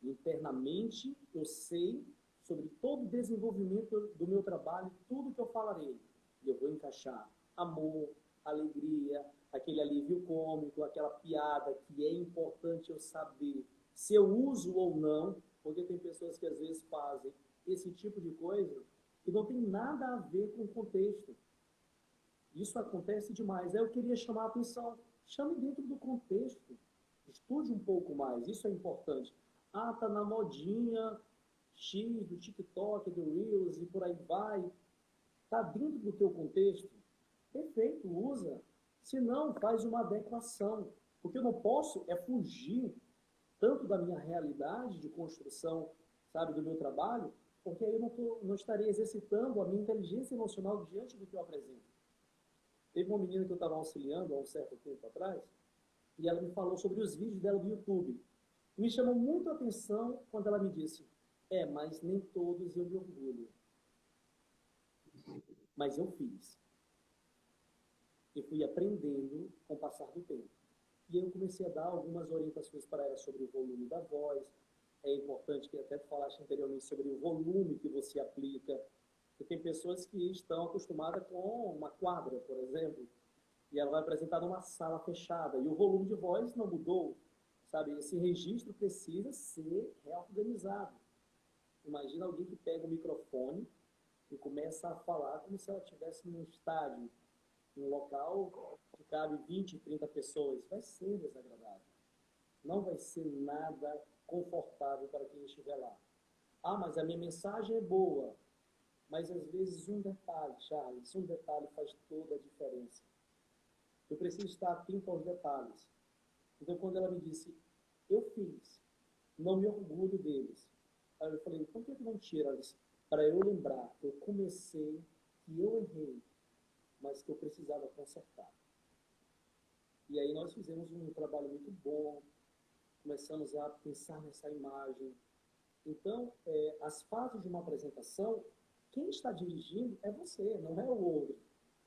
Internamente, eu sei sobre todo o desenvolvimento do meu trabalho, tudo que eu falarei. E eu vou encaixar amor, alegria, aquele alívio cômico, aquela piada que é importante eu saber se eu uso ou não, porque tem pessoas que às vezes fazem esse tipo de coisa que não tem nada a ver com o contexto. Isso acontece demais. Aí eu queria chamar a atenção. Chame dentro do contexto. Estude um pouco mais. Isso é importante. Ah, tá na modinha X do TikTok, do Reels e por aí vai. Tá dentro do teu contexto? Perfeito, usa. Se não, faz uma adequação. Porque eu não posso fugir tanto da minha realidade de construção, sabe, do meu trabalho, porque aí eu não estarei exercitando a minha inteligência emocional diante do que eu apresento. Teve uma menina que eu estava auxiliando há um certo tempo atrás, e ela me falou sobre os vídeos dela do YouTube. Me chamou muito a atenção quando ela me disse, mas nem todos eu me orgulho. Mas eu fiz. E fui aprendendo com o passar do tempo. E eu comecei a dar algumas orientações para ela sobre o volume da voz. É importante que até tu falaste anteriormente sobre o volume que você aplica. Porque tem pessoas que estão acostumadas com uma quadra, por exemplo, e ela vai apresentar numa sala fechada, e o volume de voz não mudou, sabe? Esse registro precisa ser reorganizado. Imagina alguém que pega o microfone e começa a falar como se ela estivesse num estádio, num local que cabe 20, 30 pessoas. Vai ser desagradável. Não vai ser nada confortável para quem estiver lá. Ah, mas a minha mensagem é boa. Mas às vezes um detalhe, Charles, um detalhe faz toda a diferença. Eu preciso estar atento aos detalhes. Então, quando ela me disse, eu fiz, não me orgulho deles. Aí eu falei, por que não tira eles? Para eu lembrar, eu comecei, que eu errei, mas que eu precisava consertar. E aí nós fizemos um trabalho muito bom, começamos a pensar nessa imagem. Então, as fases de uma apresentação, quem está dirigindo é você, não é o outro.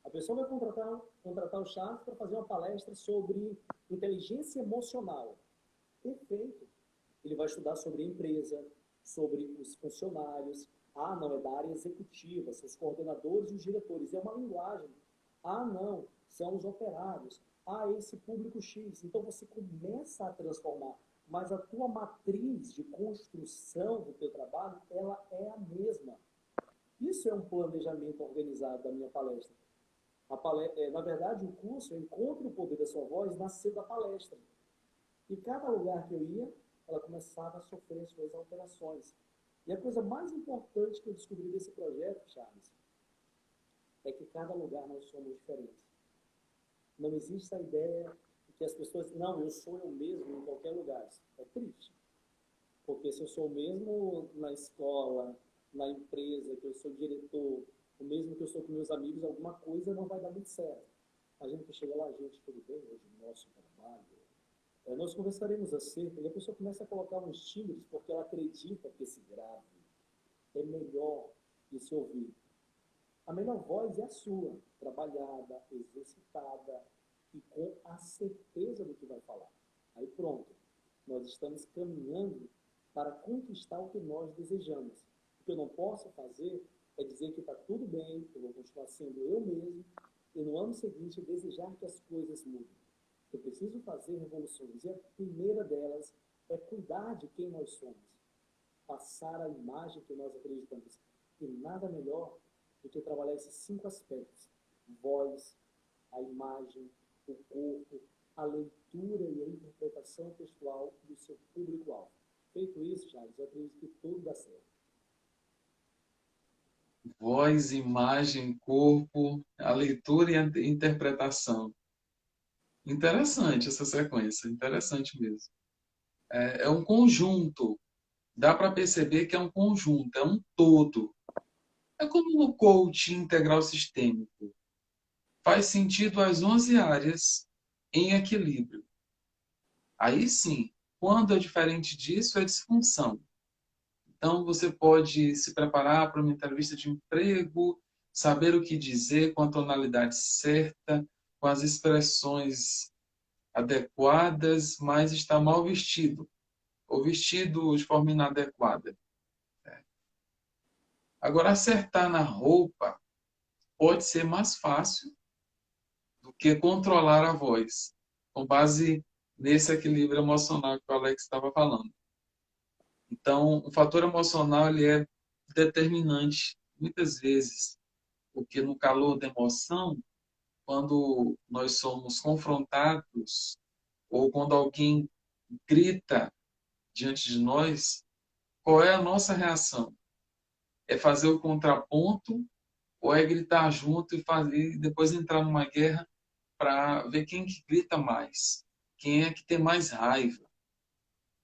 A pessoa vai contratar o Charles para fazer uma palestra sobre inteligência emocional. Perfeito. Ele vai estudar sobre a empresa, sobre os funcionários. Ah, não, é da área executiva, são os coordenadores e os diretores. É uma linguagem. Ah, não, são os operários. Ah, esse público X. Então você começa a transformar, mas a tua matriz de construção do teu trabalho, ela é a mesma. Isso é um planejamento organizado da minha palestra. Na verdade, o curso, Encontre o Poder da Sua Voz, nasceu da palestra. E cada lugar que eu ia, ela começava a sofrer suas alterações. E a coisa mais importante que eu descobri desse projeto, Charles, é que cada lugar nós somos diferentes. Não existe a ideia de que as pessoas, não, eu sou eu mesmo em qualquer lugar. É triste. Porque se eu sou o mesmo na escola, na empresa, que eu sou diretor, o mesmo que eu sou com meus amigos, alguma coisa não vai dar muito certo. A gente chega lá, gente, tudo bem hoje no nosso trabalho? Nós conversaremos acerca, e a pessoa começa a colocar uns timbres porque ela acredita que esse grave é melhor de se ouvir. A melhor voz é a sua, trabalhada, exercitada e com a certeza do que vai falar. Aí pronto, nós estamos caminhando para conquistar o que nós desejamos. O que eu não posso fazer é dizer que está tudo bem, eu vou continuar sendo eu mesmo, e no ano seguinte desejar que as coisas mudem. Eu preciso fazer revoluções, e a primeira delas é cuidar de quem nós somos, passar a imagem que nós acreditamos. E nada melhor do que trabalhar esses 5 aspectos: voz, a imagem, o corpo, a leitura e a interpretação textual do seu público-alvo. Feito isso, Charles, eu acredito que tudo dá certo. Voz, imagem, corpo, a leitura e a interpretação. Interessante essa sequência, interessante mesmo. É um conjunto, dá para perceber que é um conjunto, é um todo. É como no coach integral sistêmico. Faz sentido as 11 áreas em equilíbrio. Aí sim, quando é diferente disso, é disfunção. Então, você pode se preparar para uma entrevista de emprego, saber o que dizer com a tonalidade certa, com as expressões adequadas, mas está mal vestido, ou vestido de forma inadequada. Agora, acertar na roupa pode ser mais fácil do que controlar a voz, com base nesse equilíbrio emocional que o Alex estava falando. Então, o fator emocional ele é determinante, muitas vezes, porque no calor da emoção, quando nós somos confrontados, ou quando alguém grita diante de nós, qual é a nossa reação? É fazer o contraponto ou é gritar junto e fazer, depois entrar numa guerra para ver quem que grita mais? Quem é que tem mais raiva?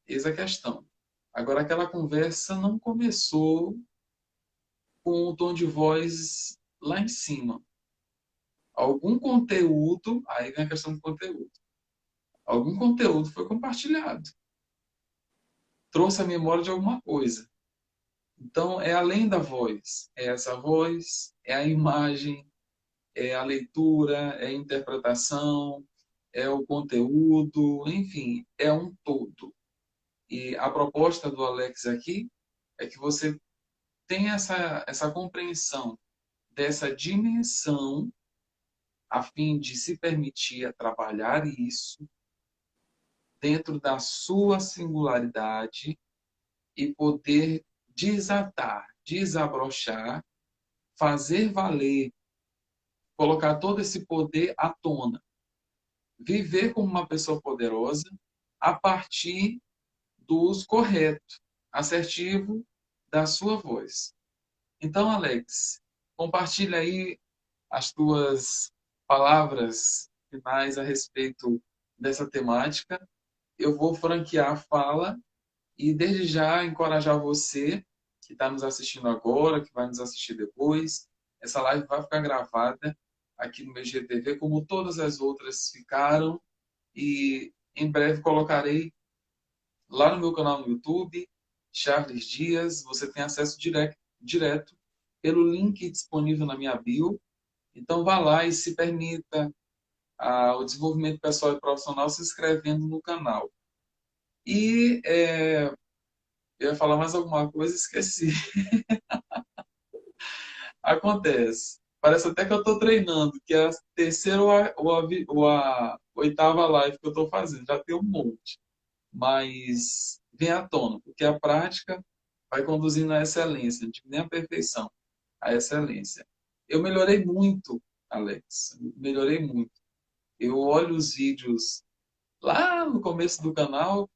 Eis a questão. Agora, aquela conversa não começou com o tom de voz lá em cima. Algum conteúdo, aí vem a questão do conteúdo. Algum conteúdo foi compartilhado. Trouxe a memória de alguma coisa. Então, é além da voz. É essa voz, é a imagem, é a leitura, é a interpretação, é o conteúdo, enfim, é um todo. E a proposta do Alex aqui é que você tenha essa compreensão dessa dimensão a fim de se permitir a trabalhar isso dentro da sua singularidade e poder desatar, desabrochar, fazer valer, colocar todo esse poder à tona. Viver como uma pessoa poderosa a partir do uso correto, assertivo da sua voz. Então, Alex, compartilha aí as tuas palavras finais a respeito dessa temática. Eu vou franquear a fala e, desde já, encorajar você que está nos assistindo agora, que vai nos assistir depois. Essa live vai ficar gravada aqui no meu IGTV, como todas as outras ficaram. E em breve colocarei lá no meu canal no YouTube, Charles Dias. Você tem acesso direto pelo link disponível na minha bio. Então vá lá e se permita o desenvolvimento pessoal e profissional se inscrevendo no canal. E eu ia falar mais alguma coisa, esqueci. Acontece. Parece até que eu estou treinando, que é a terceira ou a oitava live que eu estou fazendo. Já tem um monte. Mas vem à tona, porque a prática vai conduzindo à excelência, não digo nem à perfeição, à excelência. Eu melhorei muito, Alex, melhorei muito. Eu olho os vídeos lá no começo do canal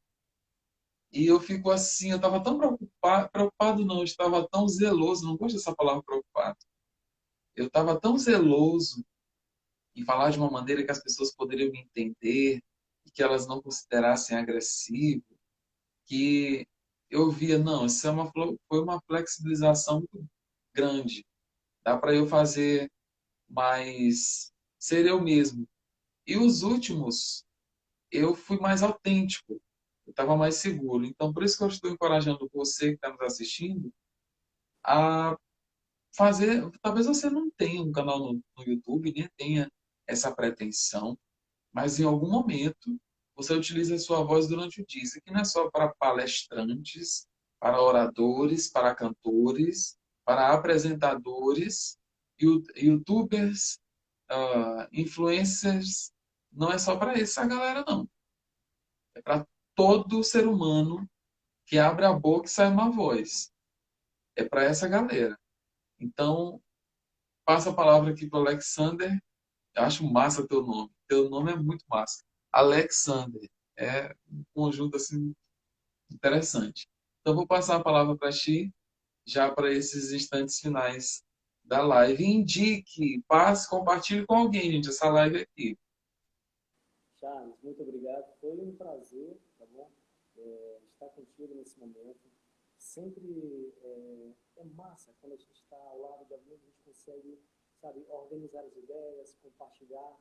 e eu fico assim, eu estava tão preocupado não, eu estava tão zeloso, não gosto dessa palavra preocupado. Eu estava tão zeloso em falar de uma maneira que as pessoas poderiam me entender e que elas não considerassem agressivo, que eu via, não, isso foi uma flexibilização muito grande. Dá para eu fazer mais, ser eu mesmo. E os últimos, eu fui mais autêntico, eu estava mais seguro. Então, por isso que eu estou encorajando você que está nos assistindo a fazer. Talvez você não tenha um canal no YouTube, nem tenha essa pretensão, mas em algum momento você utiliza a sua voz durante o dia. Isso aqui não é só para palestrantes, para oradores, para cantores, para apresentadores, youtubers, influencers. Não é só para essa galera, não. É para todo ser humano que abre a boca e sai uma voz. É para essa galera. Então, passa a palavra aqui para o Alexander. Eu acho massa teu nome. Teu nome é muito massa. Alexander. É um conjunto assim interessante. Então, vou passar a palavra para ti, já para esses instantes finais da live. Indique, passe, compartilhe com alguém, gente, essa live aqui. Charles, muito obrigado. Foi um prazer, tá bom? Estar contigo nesse momento. Sempre é massa quando a gente está ao lado de alguém, a gente consegue, sabe, organizar as ideias, compartilhar.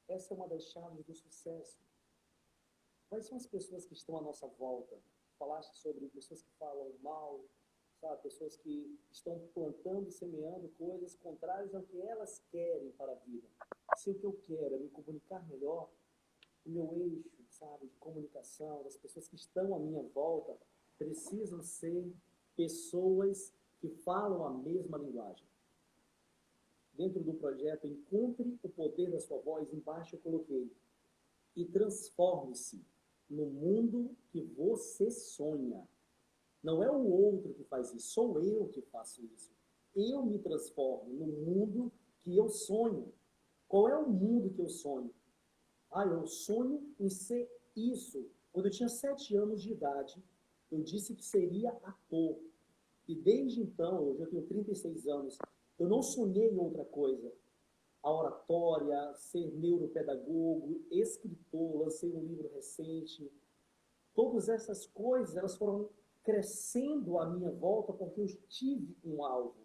Essa é uma das chaves do sucesso. Quais são as pessoas que estão à nossa volta? Falaste sobre pessoas que falam mal, sabe? Pessoas que estão plantando e semeando coisas contrárias ao que elas querem para a vida. Se o que eu quero é me comunicar melhor, o meu eixo, sabe, de comunicação, das pessoas que estão à minha volta, precisam ser pessoas que falam a mesma linguagem. Dentro do projeto, encontre o poder da sua voz, embaixo eu coloquei, e transforme-se no mundo que você sonha. Não é o outro que faz isso, sou eu que faço isso. Eu me transformo no mundo que eu sonho. Qual é o mundo que eu sonho? Eu sonho em ser isso. Quando eu tinha 7 anos de idade, eu disse que seria ator. E desde então, hoje eu tenho 36 anos, eu não sonhei em outra coisa. A oratória, ser neuropedagogo, escritor, lancei um livro recente. Todas essas coisas, elas foram crescendo à minha volta porque eu tive um alvo.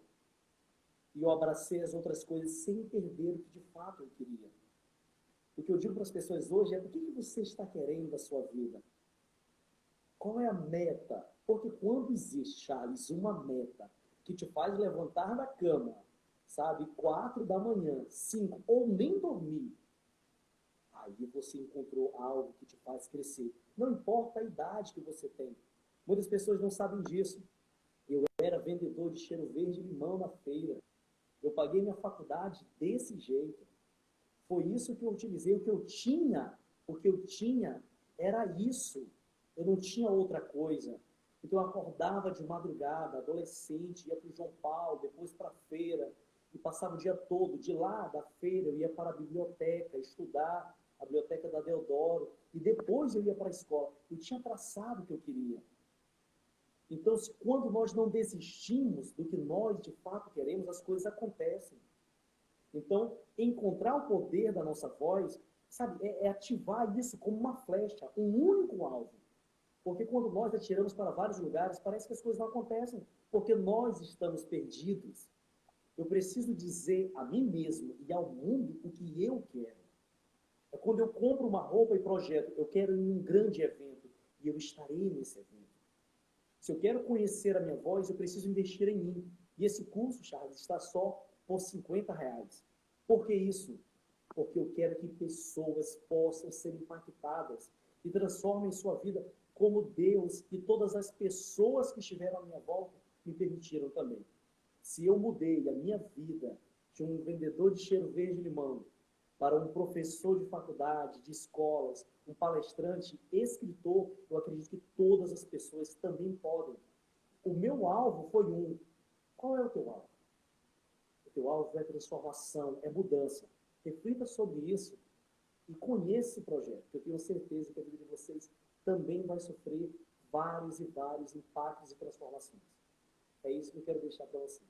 E eu abracei as outras coisas sem perder o que de fato eu queria. O que eu digo para as pessoas hoje é: o que você está querendo da sua vida? Qual é a meta? Porque quando existe, Charles, uma meta que te faz levantar da cama, sabe, 4 da manhã, 5, ou nem dormir, aí você encontrou algo que te faz crescer. Não importa a idade que você tem. Muitas pessoas não sabem disso. Eu era vendedor de cheiro verde e limão na feira. Eu paguei minha faculdade desse jeito. Foi isso que eu utilizei. O que eu tinha era isso. Eu não tinha outra coisa. Então eu acordava de madrugada, adolescente, ia para o João Paulo, depois para a feira, e passava o dia todo. De lá da feira eu ia para a biblioteca estudar. a biblioteca da Deodoro, e depois eu ia para a escola. Eu tinha traçado o que eu queria. Então, quando nós não desistimos do que nós de fato queremos, as coisas acontecem. Então, encontrar o poder da nossa voz, sabe, é ativar isso como uma flecha, um único alvo. Porque quando nós atiramos para vários lugares, parece que as coisas não acontecem, porque nós estamos perdidos. Eu preciso dizer a mim mesmo e ao mundo o que eu quero. É quando eu compro uma roupa e projeto, eu quero ir em um grande evento, e eu estarei nesse evento. Se eu quero conhecer a minha voz, eu preciso investir em mim. E esse curso, Charles, está só por R$ 50. Por que isso? Porque eu quero que pessoas possam ser impactadas e transformem sua vida como Deus e todas as pessoas que estiveram à minha volta me permitiram também. Se eu mudei a minha vida de um vendedor de cheiro verde-limão para um professor de faculdade, de escolas, um palestrante, escritor, eu acredito que todas as pessoas também podem. O meu alvo foi um. Qual é o teu alvo? O teu alvo é transformação, é mudança. Reflita sobre isso e conheça esse projeto, que eu tenho certeza que a vida de vocês também vai sofrer vários e vários impactos e transformações. É isso que eu quero deixar para vocês.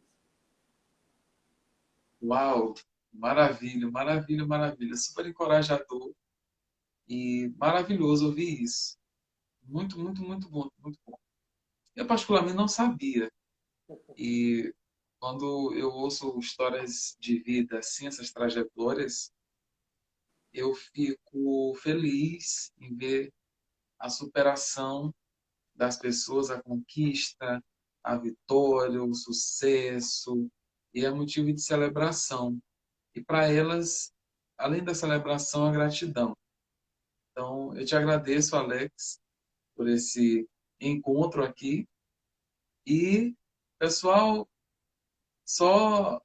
Uau! Maravilha, maravilha, maravilha. Super encorajador e maravilhoso ouvir isso. Muito, muito, muito bom, muito bom. Eu particularmente não sabia. E quando eu ouço histórias de vida assim, essas trajetórias, eu fico feliz em ver a superação das pessoas, a conquista, a vitória, o sucesso, e é motivo de celebração. E para elas, além da celebração, a gratidão. Então, eu te agradeço, Alex, por esse encontro aqui. E, pessoal, só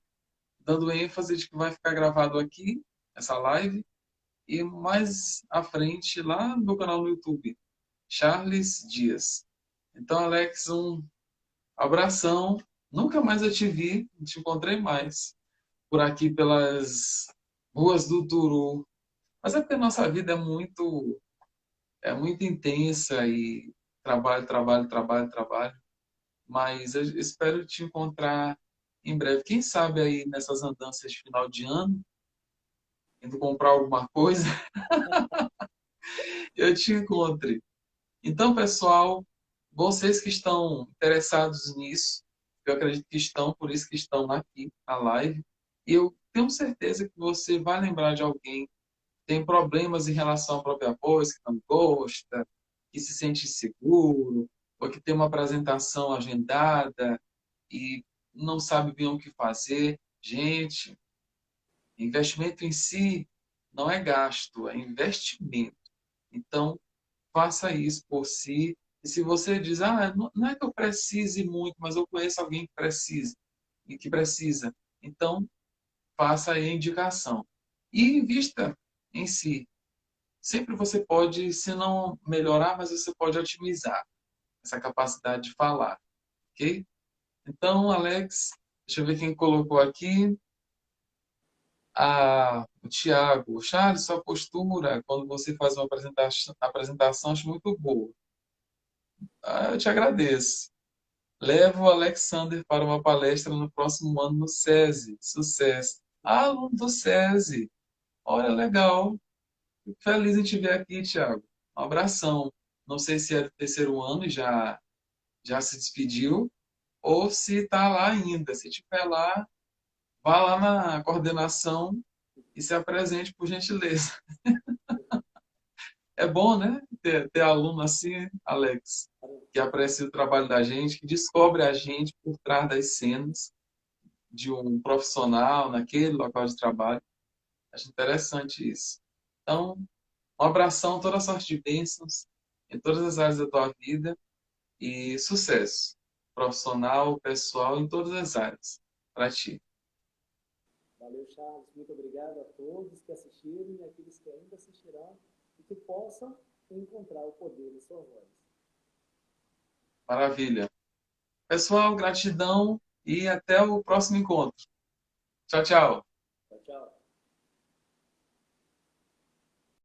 dando ênfase de que vai ficar gravado aqui, essa live, e mais à frente, lá no meu canal no YouTube, Charles Dias. Então, Alex, um abração. Nunca mais eu te vi, não te encontrei mais por aqui pelas ruas do Turu. Mas é porque a nossa vida é muito intensa e trabalho, trabalho, trabalho, trabalho. Mas eu espero te encontrar em breve. Quem sabe aí nessas andanças de final de ano, indo comprar alguma coisa, eu te encontre. Então, pessoal, vocês que estão interessados nisso, eu acredito que estão, por isso que estão aqui na live, e eu tenho certeza que você vai lembrar de alguém que tem problemas em relação à própria voz, que não gosta, que se sente inseguro, ou que tem uma apresentação agendada e não sabe bem o que fazer. Gente, investimento em si não é gasto, é investimento. Então, faça isso por si. E se você diz, não é que eu precise muito, mas eu conheço alguém que precisa e que precisa, então faça aí a indicação. E invista em si. Sempre você pode, se não melhorar, mas você pode otimizar essa capacidade de falar, ok? Então, Alex, deixa eu ver quem colocou aqui. O Tiago, o Charles, sua postura, quando você faz uma apresentação, acho muito boa. Eu te agradeço. Levo o Alexander para uma palestra no próximo ano no SESI. Sucesso. Aluno do SESI. Olha, legal. Fico feliz em te ver aqui, Tiago. Um abração. Não sei se é do terceiro ano e já se despediu, ou se está lá ainda. Se estiver lá, vá lá na coordenação e se apresente, por gentileza. É bom, né? Ter aluno assim, Alex, que aprecia o trabalho da gente, que descobre a gente por trás das cenas de um profissional naquele local de trabalho. Acho interessante isso. Então, um abração, toda sorte de bênçãos em todas as áreas da tua vida e sucesso profissional, pessoal, em todas as áreas para ti. Valeu, Charles. Muito obrigado a todos que assistiram e aqueles que ainda assistirão e que possam encontrar o poder da sua voz. Maravilha. Pessoal, gratidão e até o próximo encontro. Tchau, tchau.